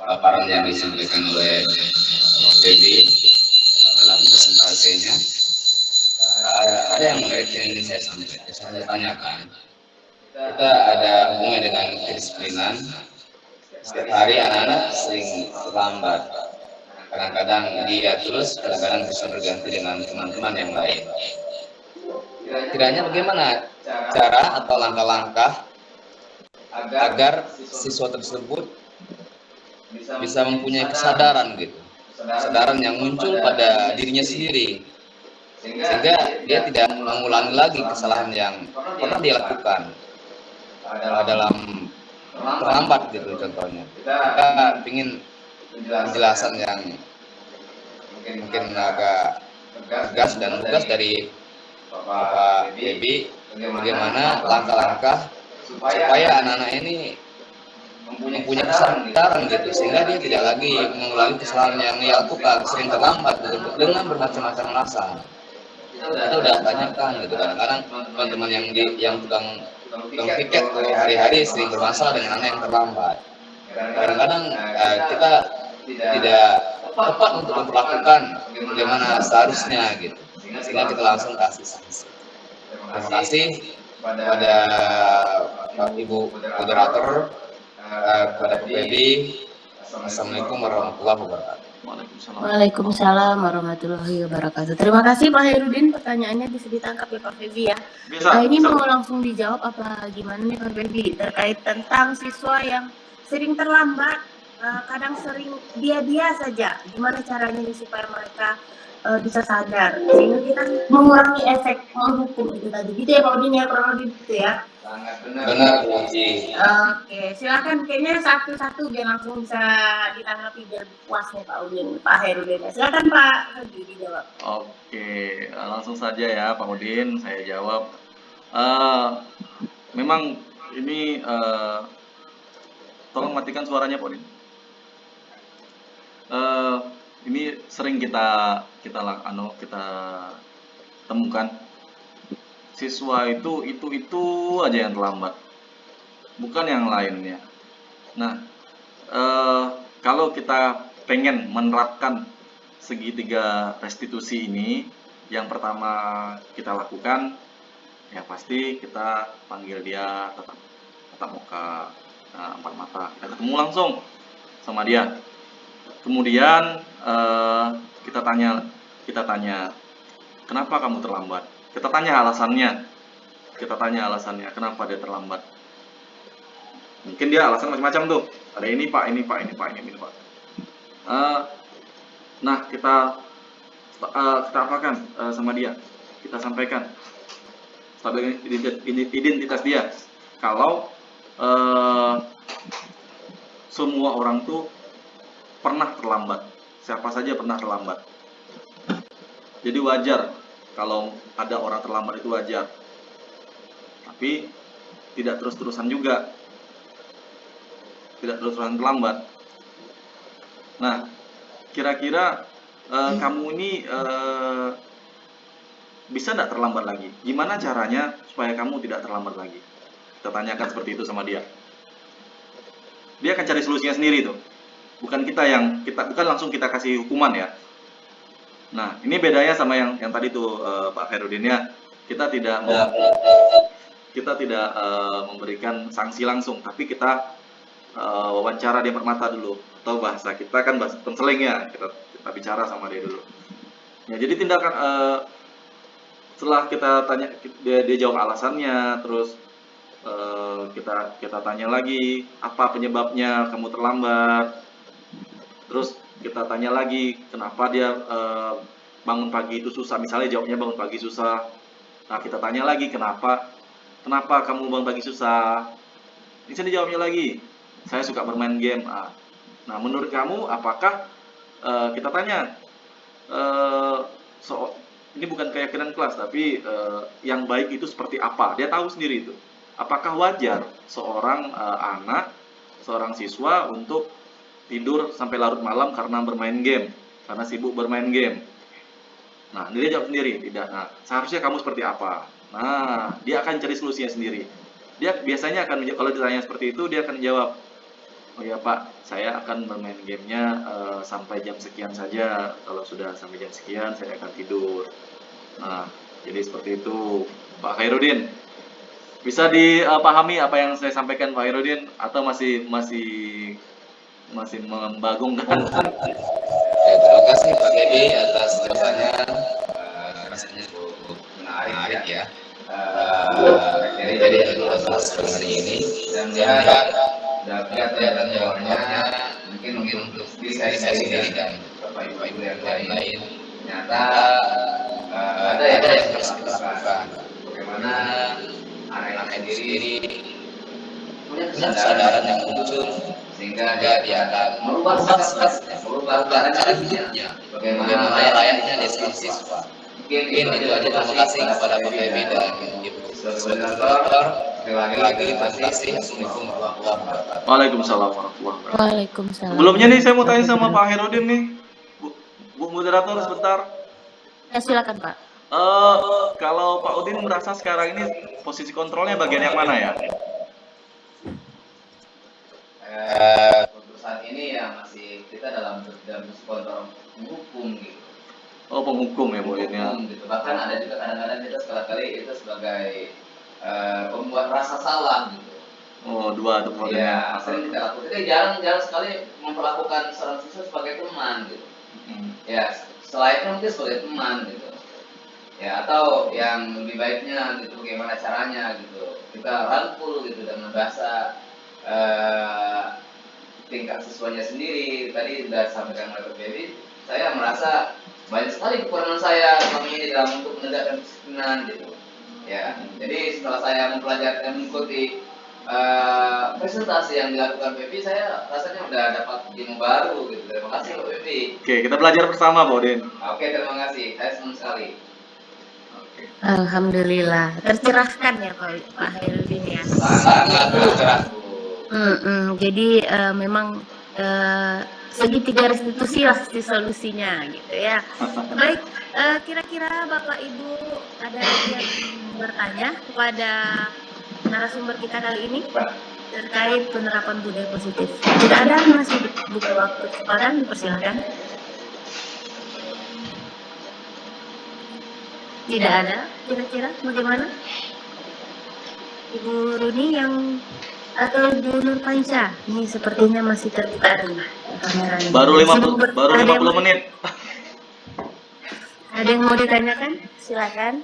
paparan yang disampaikan oleh Pak Febi dalam presentasinya. Ada yang menarik yang ingin saya tanyakan. Kita ada hubungan dengan kedisiplinan. Setiap hari anak-anak sering terlambat. Kadang-kadang dia terus, kadang-kadang bisa berganti dengan teman-teman yang lain. Kiranya bagaimana cara atau langkah-langkah agar siswa tersebut bisa mempunyai kesadaran gitu, kesadaran yang muncul pada dirinya sendiri, sehingga dia tidak mengulangi lagi kesalahan yang pernah dia lakukan dalam terlambat gitu contohnya. Kita ingin penjelasan yang mungkin agak tegas dan lugas dari Bapak Febi, bagaimana langkah-langkah supaya anak-anak ini mempunyai kesadaran gitu, sehingga dia tidak lagi mengulangi kesalahan yang dia lakukan, sering terlambat gitu, dengan bermacam-macam alasan. Kita udah tanyakan gitu, kadang-kadang teman-teman yang tukang piket hari-hari sering bermasalah dengan anak yang terlambat. Kadang-kadang kita tidak tepat untuk memperlakukan bagaimana seharusnya gitu, sehingga kita langsung kasih sanksi. Terima kasih pada Pak Ibu moderator, kepada Pak Febi. Assalamualaikum warahmatullahi wabarakatuh. Waalaikumsalam warahmatullahi wabarakatuh. Terima kasih Pak Hairudin, pertanyaannya bisa ditangkap ya Pak Febi ya. Ini mau langsung dijawab apa gimana nih Pak Febi terkait tentang siswa yang sering terlambat, kadang sering dia saja. Gimana caranya nih supaya mereka bisa sadar sehingga kita mengurangi efek menghukum itu tadi gitu ya Pak Udin ya, kurang lebih gitu ya. Benar Bu Uci. Oke, silakan, kayaknya satu-satu biar langsung bisa ditanggapi biar puas nih Pak Udin, Pak Hairudin. Silakan Pak Febi dijawab. Oke, langsung saja ya Pak Udin, saya jawab. Memang ini tolong matikan suaranya Pak Udin. Ini sering kita temukan siswa itu aja yang terlambat, bukan yang lainnya. Nah, kalau kita pengen menerapkan segitiga restitusi ini, yang pertama kita lakukan ya pasti kita panggil dia tatap muka, empat mata, kita ketemu langsung sama dia. Kemudian kita tanya kenapa kamu terlambat. Kita tanya alasannya kenapa dia terlambat. Mungkin dia alasan macam-macam tuh, ada ini pak, ini pak. Nah kita apakan sama dia, kita sampaikan stabilitas identitas dia. Kalau semua orang tuh pernah terlambat, siapa saja pernah terlambat. Jadi wajar kalau ada orang terlambat, itu wajar. Tapi tidak terus-terusan juga, tidak terus-terusan terlambat. Nah, kira-kira kamu ini bisa tidak terlambat lagi? Gimana caranya supaya kamu tidak terlambat lagi? Kita tanyakan seperti itu sama dia. Dia akan cari solusinya sendiri tuh. Bukan bukan langsung kita kasih hukuman ya. Nah, ini bedanya sama yang tadi tuh Pak Khairuddin ya. Kita tidak memberikan sanksi langsung, tapi kita wawancara dia permata dulu, atau bahasa kita kan bahasa konseling ya, kita bicara sama dia dulu. Ya, jadi tindakan setelah kita tanya, dia jawab alasannya, terus kita tanya lagi apa penyebabnya kamu terlambat, terus kita tanya lagi kenapa dia bangun pagi itu susah, misalnya jawabnya bangun pagi susah. Nah, kita tanya lagi kenapa kamu bangun pagi susah. Bisa dijawabnya lagi, saya suka bermain game. Nah, menurut kamu apakah kita tanya ini bukan keyakinan kelas, tapi yang baik itu seperti apa? Dia tahu sendiri itu. Apakah wajar seorang anak, seorang siswa untuk tidur sampai larut malam karena bermain game, karena sibuk bermain game? Nah, dia jawab sendiri, tidak. Nah, seharusnya kamu seperti apa? Nah, dia akan cari solusinya sendiri. Dia biasanya akan, kalau ditanya seperti itu, dia akan jawab, oh ya Pak, saya akan bermain gamenya sampai jam sekian saja. Kalau sudah sampai jam sekian, saya akan tidur. Nah, jadi seperti itu, Pak Khairuddin. Bisa dipahami apa yang saya sampaikan, Pak Khairuddin, atau masih membagongkan? Terima kasih Pak Gedi atas jawabannya. Rasanya cukup menarik ya. Jadi atas hari ini dan lihat jawabannya mungkin untuk diri saya sendiri dan Bapak Ibu yang lain. Ternyata ada yang harus kita lakukan. Bagaimana anak sendiri punya kesadaran yang muncul sehingga dia akan merubah cara hidupnya, bagaimana layaknya dia siswa. Mungkin itu aja. Terima kasih kepada Pak Febi dan Ibu Koordinator. Sekali lagi terima kasih. Assalamualaikum warahmatullahi wabarakatuh. Waalaikumsalam warahmatullahi wabarakatuh. Waalaikumsalam. Sebelumnya nih saya mau tanya sama Pak Khairuddin nih, Bu moderator sebentar. Ya, silakan Pak. Kalau Pak Udin merasa sekarang ini posisi kontrolnya bagian yang mana ya? Untuk saat ini ya masih kita dalam kontrol penghukum gitu. Oh, penghukum ya Bu Udin ya. Gitu. Bahkan ada juga kadang-kadang kita sekali-kali itu sebagai pembuat rasa salah gitu. Oh, dua ya, sering kita lakukan. Kita jarang sekali memperlakukan seorang siswa sebagai teman gitu. Ya, selain mungkin sebagai teman gitu. Ya, atau yang lebih baiknya gitu bagaimana caranya gitu. Kita rangkul gitu dengan bahasa tingkat siswanya sendiri. Tadi sudah disampaikan oleh Pak Febi, saya merasa banyak sekali kekurangan saya selama ini dalam untuk menegakkan kedisiplinan gitu. Ya, jadi setelah saya mempelajari dan mengikuti presentasi yang dilakukan Febi, saya rasanya udah dapat ilmu baru gitu. Terima kasih Pak Febi. Oke, kita belajar bersama Pak Udin. Oke, terima kasih. Saya senang sekali. Alhamdulillah, tercerahkan ya Pak Khairuddin ya. Sangat tercerah. Jadi memang segitiga restitusi lah solusinya gitu ya. Baik, kira-kira Bapak Ibu ada yang bertanya kepada narasumber kita kali ini? terkait penerapan budaya positif. Tidak ada, masih buka waktu kesempatan, dipersilakan. Tidak ada, kira-kira bagaimana? Ibu Runi yang atau Ibu Nur Panca? Ini sepertinya masih terbuka nih kameranya. Baru Ada yang 50 menit. Ada yang mau ditanyakan? Silakan.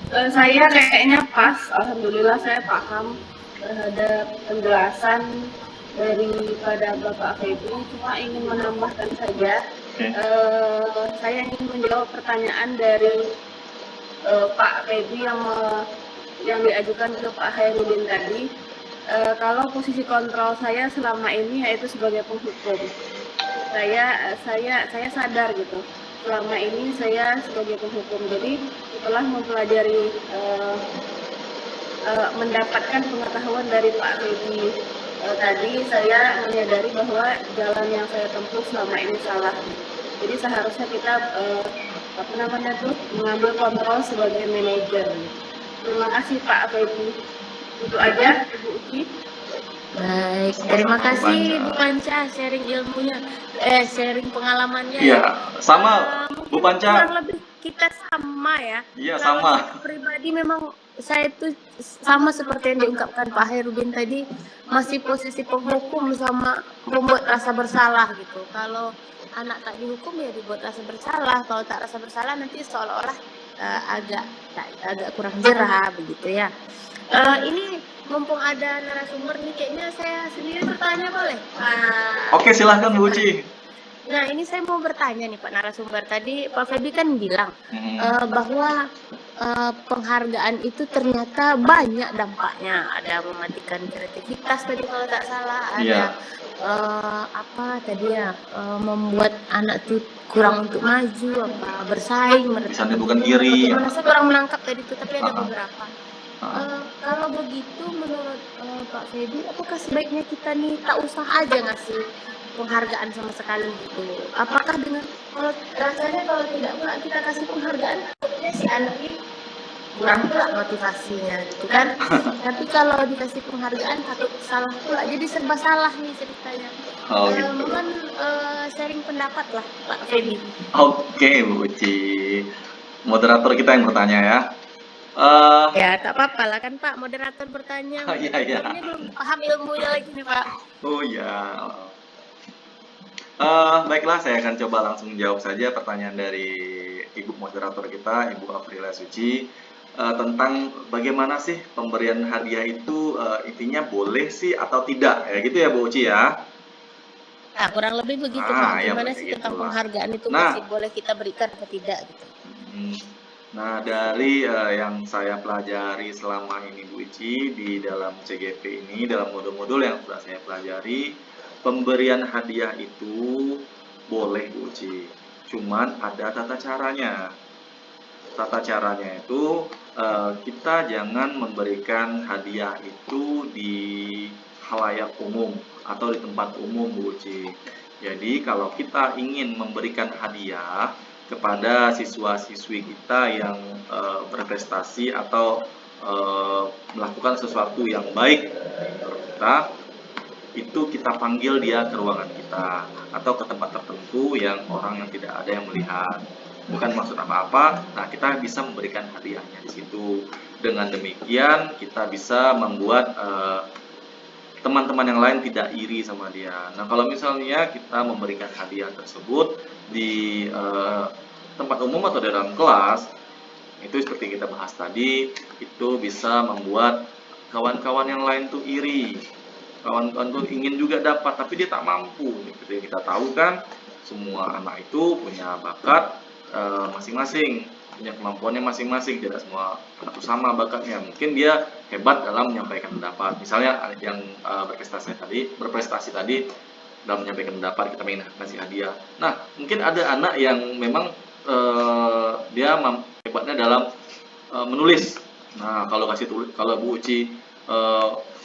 Saya kayaknya pas, alhamdulillah saya paham terhadap penjelasan daripada Bapak Febri, cuma ingin menambahkan saja. Saya ingin menjawab pertanyaan dari Pak Febri yang diajukan ke Pak Hairudin tadi. Kalau posisi kontrol saya selama ini yaitu sebagai penghukum, saya sadar gitu. Selama ini saya sebagai penghukum, jadi setelah mempelajari mendapatkan pengetahuan dari Pak Febri tadi, saya menyadari bahwa jalan yang saya tempuh selama ini salah. Jadi seharusnya kita mengambil kontrol sebagai manajer. Terima kasih Pak Febri. Itu aja Ibu Uci. Baik, terima kasih Bu Panca sharing ilmunya, sharing pengalamannya. Iya, sama Bu Panca. Kurang lebih kita sama ya. Iya, Kalau sama. saya pribadi memang saya itu sama seperti yang diungkapkan Pak Hairudin tadi, masih posisi penghukum sama membuat rasa bersalah gitu. Kalau anak tak dihukum ya dibuat rasa bersalah, kalau tak rasa bersalah nanti seolah-olah agak kurang jerah begitu ya. Ini mumpung ada narasumber nih, kayaknya saya sendiri bertanya boleh? Oke, silahkan Bu Uci. Nah, ini saya mau bertanya nih Pak narasumber. Tadi Pak Febri kan bilang bahwa penghargaan itu ternyata banyak dampaknya. Ada mematikan kreativitas tadi kalau tak salah, ada membuat anak tuh kurang untuk maju, bersaing, bisa bukan diri. Saya kurang menangkap tadi itu, tapi ada beberapa. Kalau begitu menurut Pak Febri, apakah sebaiknya kita nih tak usah aja ngasih penghargaan sama sekali gitu? Apakah dengan kalau rasanya kalau tidak pula kita kasih penghargaan, si anak ini kurang pula motivasinya gitu kan? Tapi kalau dikasih penghargaan takut salah pula, jadi serba salah nih ceritanya. Mungkin sharing pendapat lah Pak Febri. Oke Bu Uci, moderator kita yang bertanya ya. Ya tak apa-apa lah kan Pak, moderator bertanya. Iya. Ini belum paham ilmunya lagi nih Pak. Oh ya. Baiklah, saya akan coba langsung jawab saja pertanyaan dari Ibu moderator kita, Ibu Afrila Suci, tentang bagaimana sih pemberian hadiah itu intinya boleh sih atau tidak, ya gitu ya Bu Uci ya. Nah, kurang lebih begitu Pak. Gimana sih tentang penghargaan itu masih boleh kita berikan atau tidak gitu? Nah, dari yang saya pelajari selama ini Bu Uci di dalam CGP ini, dalam modul-modul yang sudah saya pelajari, pemberian hadiah itu boleh Bu Uci, cuman ada tata caranya. Tata caranya itu kita jangan memberikan hadiah itu di khalayak umum atau di tempat umum Bu Uci. Jadi kalau kita ingin memberikan hadiah kepada siswa-siswi kita yang berprestasi atau melakukan sesuatu yang baik menurut kita, itu kita panggil dia ke ruangan kita atau ke tempat tertentu yang orang yang tidak ada yang melihat, bukan maksud apa-apa. Nah, kita bisa memberikan hadiahnya di situ. Dengan demikian kita bisa membuat teman-teman yang lain tidak iri sama dia. Nah, kalau misalnya kita memberikan hadiah tersebut di tempat umum atau dalam kelas, itu seperti kita bahas tadi, itu bisa membuat kawan-kawan yang lain tuh iri. Kawan-kawan tuh ingin juga dapat, tapi dia tak mampu. Seperti kita tahu kan, semua anak itu punya bakat masing-masing, punya kemampuannya masing-masing. Tidak semua anak itu sama bakatnya. Mungkin dia hebat dalam menyampaikan pendapat. Misalnya yang berprestasi tadi dalam menyampaikan pendapat, kita ingin kasih hadiah. Nah, mungkin ada anak yang memang dia hebatnya dalam menulis. Nah, kalau Bu Uci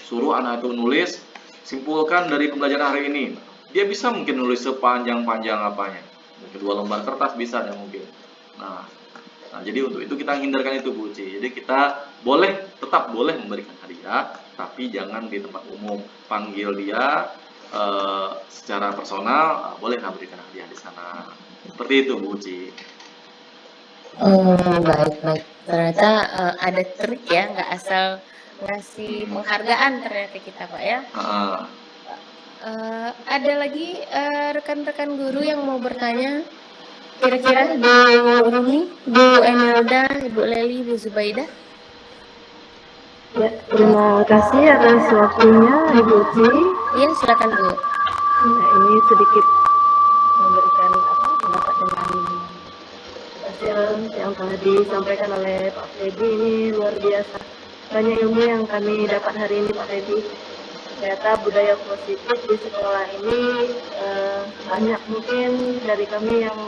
suruh anak itu nulis, simpulkan dari pembelajaran hari ini, dia bisa mungkin nulis sepanjang-panjang apanya, mungkin 2 lembar kertas bisa ya mungkin. Nah, Nah, jadi untuk itu kita hindarkan itu Bu Uci. Jadi kita tetap boleh memberikan hadiah, tapi jangan di tempat umum. Panggil dia secara personal, boleh nggak berikan hadiah di sana. Seperti itu Bu Uci. Baik. Ternyata ada trik ya, nggak asal ngasih penghargaan ternyata kita Pak ya. Ada lagi rekan-rekan guru yang mau bertanya, kira-kira Ibu Rumi, Bu Emelda, Ibu Leli, Bu Zubaidah? Ya, terima kasih atas waktunya Ibu Uci. Iya, silakan Bu. Nah, ini sedikit memberikan pendapat dengan hasil yang telah disampaikan oleh Pak Feby. Ini luar biasa. Banyak ilmu yang kami dapat hari ini Pak Feby. Ternyata budaya positif di sekolah ini banyak mungkin dari kami yang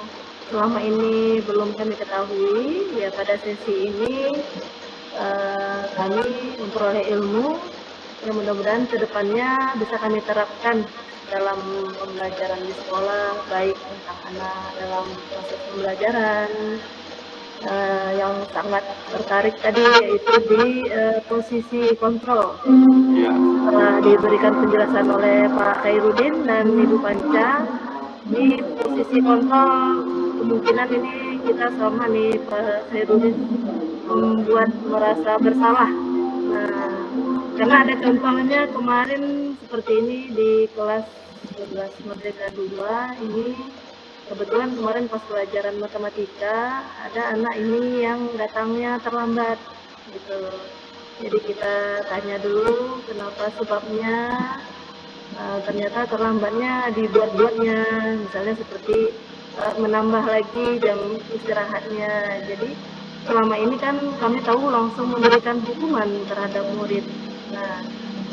selama ini belum kami ketahui. Ya, pada sesi ini kami memperoleh ilmu yang mudah-mudahan kedepannya bisa kami terapkan dalam pembelajaran di sekolah, baik tentang anak dalam proses pembelajaran. Yang sangat tertarik tadi yaitu di posisi kontrol. Setelah diberikan penjelasan oleh Pak Khairuddin dan Ibu Panca, di posisi kontrol kemungkinan ini kita sama nih Pak Khairuddin membuat merasa bersalah. Nah, karena ada contohnya kemarin seperti ini di kelas 11 Merdeka 2 ini. Kebetulan kemarin pas pelajaran matematika ada anak ini yang datangnya terlambat gitu. Jadi kita tanya dulu kenapa sebabnya. Ternyata terlambatnya dibuat-buatnya, misalnya seperti menambah lagi jam istirahatnya. Jadi selama ini kan kami tahu langsung memberikan hukuman terhadap murid. Nah,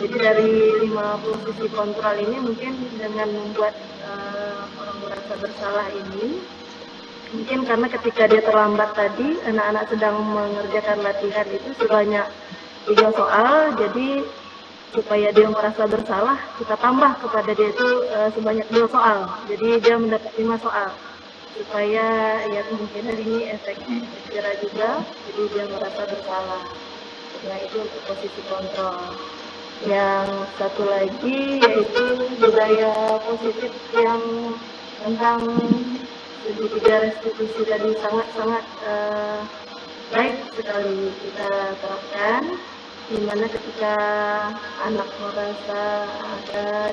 jadi dari 5 posisi kontrol ini mungkin dengan membuat orang merasa bersalah ini, mungkin karena ketika dia terlambat tadi, anak-anak sedang mengerjakan latihan itu sebanyak 3 soal, jadi supaya dia merasa bersalah, kita tambah kepada dia itu sebanyak 2 soal, jadi dia mendapat 5 soal, supaya ya kemungkinan ini efek kira juga, jadi dia merasa bersalah. Nah, itu untuk posisi kontrol. Yang satu lagi yaitu budaya positif yang tentang segitiga restitusi tadi sangat baik sekali kita terapkan, dimana ketika anak merasa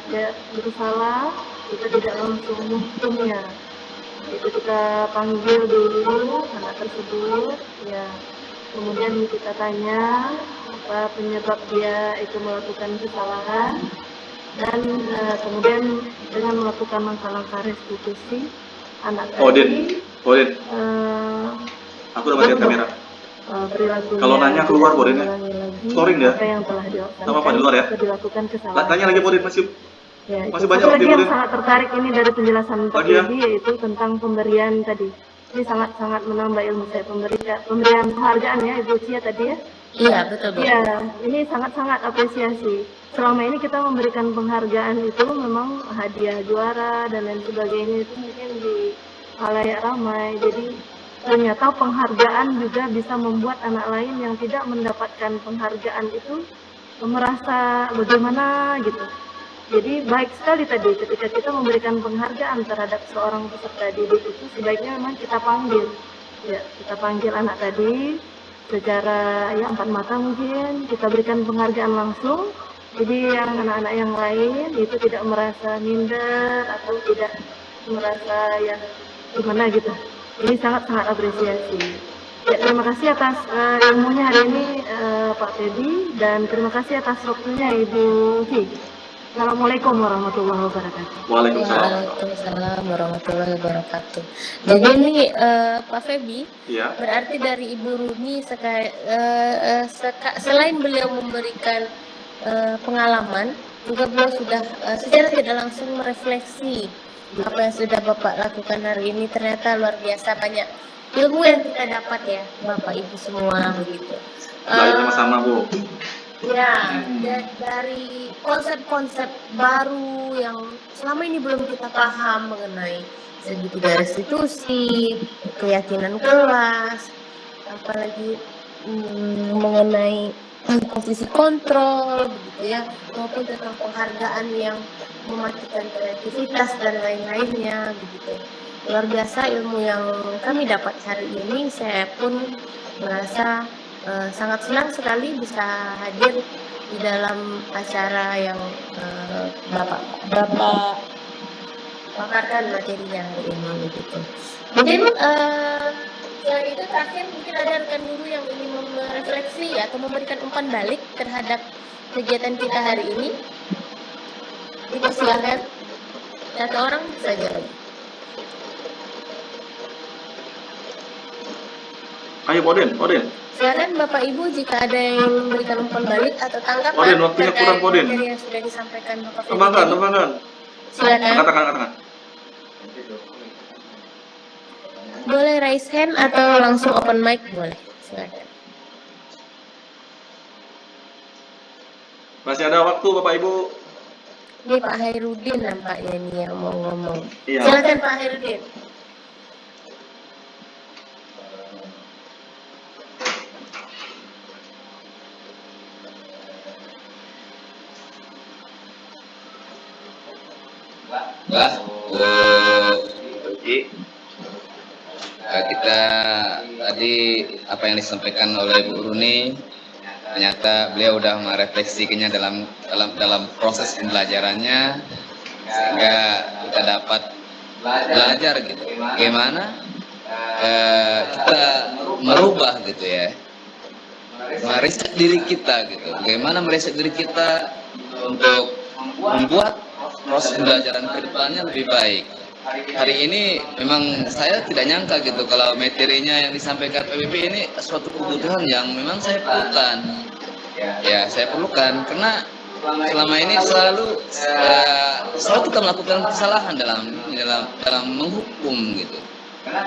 ada bersalah, kita tidak langsung menghukumnya. Itu kita panggil dulu anak tersebut, ya, kemudian kita tanya apa penyebab dia itu melakukan kesalahan, dan kemudian dengan melakukan langkah-langkah restitusi anak tadi. Aku udah lihat kamera. Perilakunya kalau nanya keluar Podin ya, scoring dia. Apa yang telah dilakukan sama Pak di luar ya. Dilakukan kesalahan. Tanya lagi Podin, masih banyak lagi yang Podin. sangat tertarik ini dari penjelasan Pak Dedi, yaitu tentang pemberian tadi. Ini sangat menambah ilmu saya, pemberian penghargaan ya Ibu Cia tadi ya. Iya, betul. Iya, ini sangat apresiasi. Selama ini kita memberikan penghargaan itu memang hadiah juara dan lain sebagainya itu mungkin di halayak ramai. Jadi ternyata penghargaan juga bisa membuat anak lain yang tidak mendapatkan penghargaan itu merasa bagaimana gitu. Jadi baik sekali tadi ketika kita memberikan penghargaan terhadap seorang peserta didik itu sebaiknya memang kita panggil. Ya, kita panggil anak tadi secara ya 4 mata mungkin, kita berikan penghargaan langsung. Jadi yang anak-anak yang lain itu tidak merasa minder atau tidak merasa ya gimana gitu. Ini sangat apresiasi. Ya, terima kasih atas ilmunya hari ini Pak Feby, dan terima kasih atas waktunya Ibu Uci. Assalamualaikum warahmatullahi wabarakatuh. Waalaikumsalam warahmatullahi wabarakatuh. Jadi ini Pak Feby, ya. Berarti dari Ibu Rumi selain beliau memberikan pengalaman, juga beliau sudah secara tidak langsung merefleksi apa yang sudah Bapak lakukan hari ini. Ternyata luar biasa banyak ilmu yang kita dapat ya Bapak Ibu semua begitu. Sama-sama Bu. Ya, dari konsep-konsep baru yang selama ini belum kita paham mengenai segitiga restitusi, keyakinan kelas, apalagi mengenai posisi kontrol begitu ya, maupun tentang penghargaan yang mematikan kreativitas dan lain-lainnya begitu. Luar biasa ilmu yang kami dapat hari ini. Saya pun merasa sangat senang sekali bisa hadir di dalam acara yang Bapak paparkan materinya hari ini begitu. Mungkin selain itu terakhir mungkin ada rekan guru yang ingin merefleksi atau memberikan umpan balik terhadap kegiatan kita hari ini. Dipersilakan, satu orang saja lagi. Ayo Poden. Silakan Bapak Ibu jika ada yang memberikan umpan balik atau tanggapan Poden, waktunya kurang, Poden. materi yang sudah disampaikan Bapak Febri Terbangkan. tadi. Silakan. Katakan. Boleh raise hand atau langsung open mic boleh. Silakan. Masih ada waktu Bapak Ibu. Ini Pak Hairudin nampaknya nih yang mau ngomong. Iya. Silakan Pak Hairudin. Mbak, kita tadi apa yang disampaikan oleh Bu Runi, ternyata beliau sudah merefleksikannya dalam proses pembelajarannya, sehingga kita dapat belajar gitu bagaimana kita merubah gitu ya, meriset diri kita gitu, bagaimana meriset diri kita untuk membuat proses pembelajaran ke depannya lebih baik. Hari ini memang saya tidak nyangka gitu kalau materinya yang disampaikan PBB ini suatu kebutuhan yang memang saya perlukan. Ya, saya perlukan karena selama ini selalu kita melakukan kesalahan dalam menghukum gitu.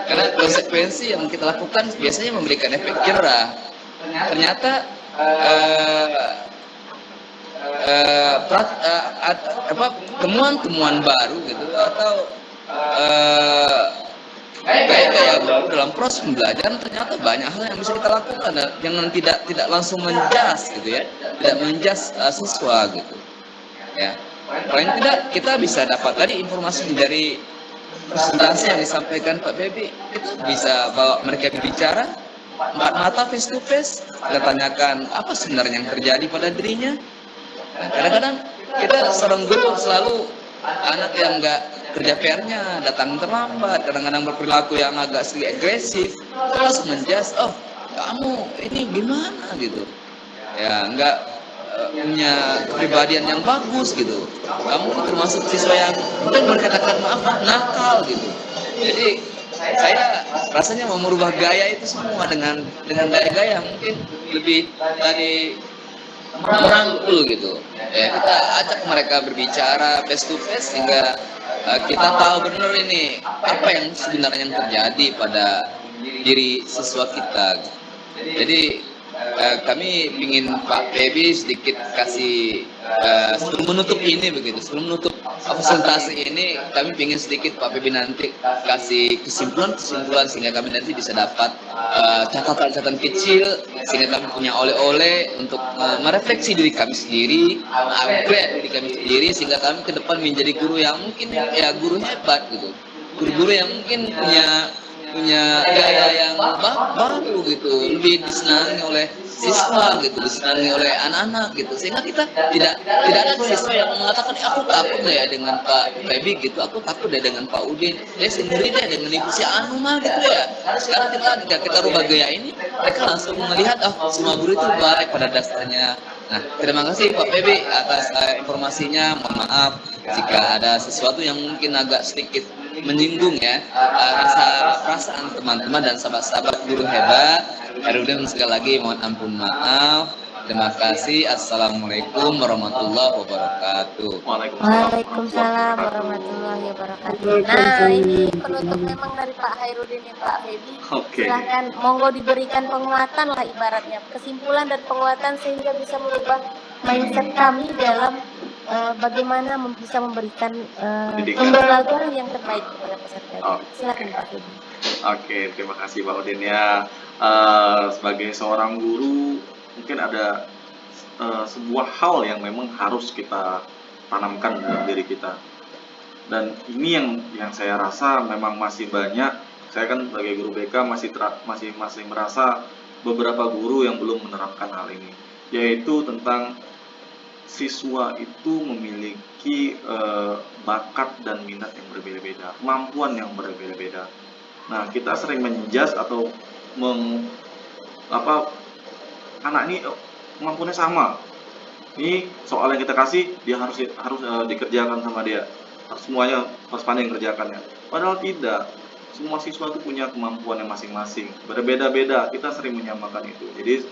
Karena konsekuensi yang kita lakukan biasanya memberikan efek jerah. Ternyata temuan-temuan baru gitu atau kayak dalam proses pembelajaran ternyata banyak hal yang bisa kita lakukan jangan tidak langsung menjas gitu ya, tidak menjas siswa gitu ya. Paling tidak kita bisa dapat tadi informasi dari presentasi yang disampaikan Pak Bebi, kita bisa bawa mereka berbicara empat mata face to face, kita tanyakan apa sebenarnya yang terjadi pada dirinya. Nah, kadang-kadang kita seorang guru selalu anak yang nggak kerja PR-nya, datang terlambat, kadang-kadang berperilaku yang agak sedikit agresif, terus menjas, oh kamu ini gimana gitu, ya nggak punya kepribadian yang bagus gitu, kamu termasuk siswa yang mungkin berkatakan maaf nakal gitu. Jadi saya rasanya mau merubah gaya itu semua dengan gaya-gaya mungkin lebih tadi merangkul gitu ya, kita ajak mereka berbicara face to face sehingga kita tahu benar ini apa yang sebenarnya terjadi pada diri siswa kita. Jadi kami ingin Pak Bebi sedikit kasih sebelum menutup ini begitu, sebelum menutup presentasi ini kami ingin sedikit Pak Bebi nanti kasih kesimpulan sehingga kami nanti bisa dapat catatan-catatan kecil sehingga kami punya oleh-oleh untuk merefleksi diri kami sendiri, upgrade diri kami sendiri sehingga kami ke depan menjadi guru yang mungkin ya guru hebat gitu, guru-guru yang mungkin punya gaya yang baru gitu, lebih disenangi oleh siswa gitu, disenangi oleh anak-anak gitu, sehingga kita tidak ada siswa yang mengatakan aku takut deh dengan Pak Bebi gitu, aku takut deh dengan Pak Udin, dia sendiri deh dengan Ibu si Anu mah gitu ya. Sekarang kita rubah gaya ini, mereka langsung melihat semua guru itu baik pada dasarnya. Nah, terima kasih Pak Bebi atas informasinya. Mohon maaf jika ada sesuatu yang mungkin agak sedikit menyinggung ya perasaan teman-teman dan sahabat-sahabat guru hebat. Hairudin sekali lagi mohon ampun maaf. Terima kasih. Assalamualaikum warahmatullahi wabarakatuh. Waalaikumsalam warahmatullahi wabarakatuh. Nah, ini penutup memang dari Pak Hairudin ya Pak Bebi. Silahkan, monggo diberikan penguatan lah ibaratnya, kesimpulan dan penguatan sehingga bisa merubah mindset kami dalam bagaimana bisa memberikan pembelajaran yang terbaik kepada peserta. Silakan Pak Bebi. Oke, terima kasih Pak Udin ya. Sebagai seorang guru, mungkin ada sebuah hal yang memang harus kita tanamkan dalam diri kita. Dan ini yang saya rasa memang masih banyak. Saya kan sebagai guru BK masih merasa beberapa guru yang belum menerapkan hal ini, yaitu tentang siswa itu memiliki bakat dan minat yang berbeda-beda, kemampuan yang berbeda-beda. Nah, kita sering menjudge atau anak ini kemampuannya sama. Ini soal yang kita kasih dia harus dikerjakan sama dia. Semuanya harus pandai kerjakannya. Padahal tidak. Semua siswa itu punya kemampuan yang masing-masing. Berbeda-beda. Kita sering menyamakan itu. Jadi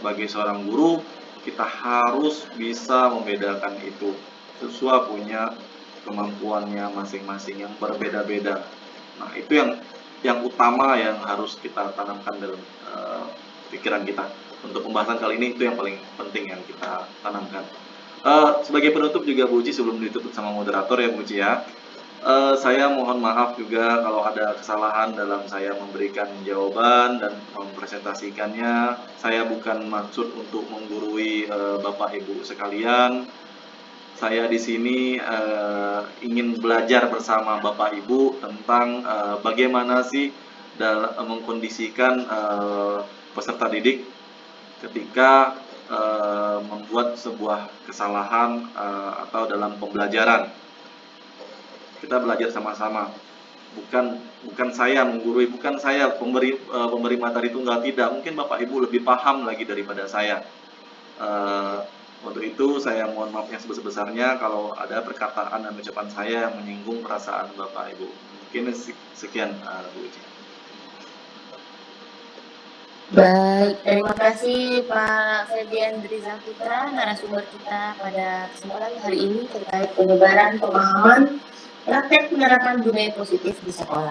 sebagai seorang guru kita harus bisa membedakan itu. Siswa punya kemampuannya masing-masing yang berbeda-beda. Nah, itu yang utama yang harus kita tanamkan dalam pikiran kita. Untuk pembahasan kali ini itu yang paling penting yang kita tanamkan. Sebagai penutup juga Bu Uci, sebelum ditutup sama moderator ya Bu Uci ya, saya mohon maaf juga kalau ada kesalahan dalam saya memberikan jawaban dan mempresentasikannya. Saya bukan maksud untuk menggurui Bapak Ibu sekalian. Saya di sini ingin belajar bersama Bapak Ibu tentang bagaimana sih mengkondisikan peserta didik ketika membuat sebuah kesalahan atau dalam pembelajaran. Kita belajar sama-sama. Bukan saya menggurui, bukan saya pemberi materi tunggal, tidak. Mungkin Bapak Ibu lebih paham lagi daripada saya. Untuk itu saya mohon maaf yang sebesar-besarnya kalau ada perkataan dan ucapan saya yang menyinggung perasaan Bapak Ibu. Mungkin sekian Bu Uci. Baik, terima kasih Pak Febian Rizal Putra, narasumber kita pada kesempatan hari ini terkait penyebaran pemahaman praktek penerapan budaya positif di sekolah.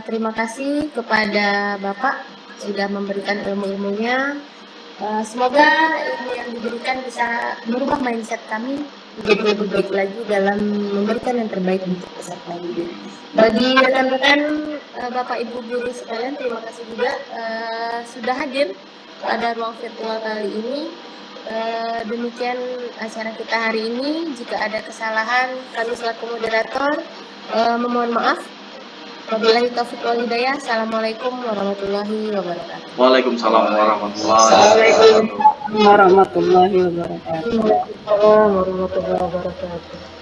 Terima kasih kepada Bapak sudah memberikan ilmu-ilmunya. Semoga ilmu yang diberikan bisa merubah mindset kami menjadi lebih baik lagi dalam memberikan yang terbaik untuk peserta didik. Bagi rekan-rekan Bapak Ibu guru sekalian, terima kasih juga sudah hadir pada ruang virtual kali ini. Demikian acara kita hari ini. Jika ada kesalahan, kami selaku moderator memohon maaf. Wabillahi taufiq wal hidayah. Assalamualaikum warahmatullahi wabarakatuh. Waalaikumsalam warahmatullahi Assalamualaikum warahmatullahi wabarakatuh. Waalaikumsalam warahmatullahi wabarakatuh.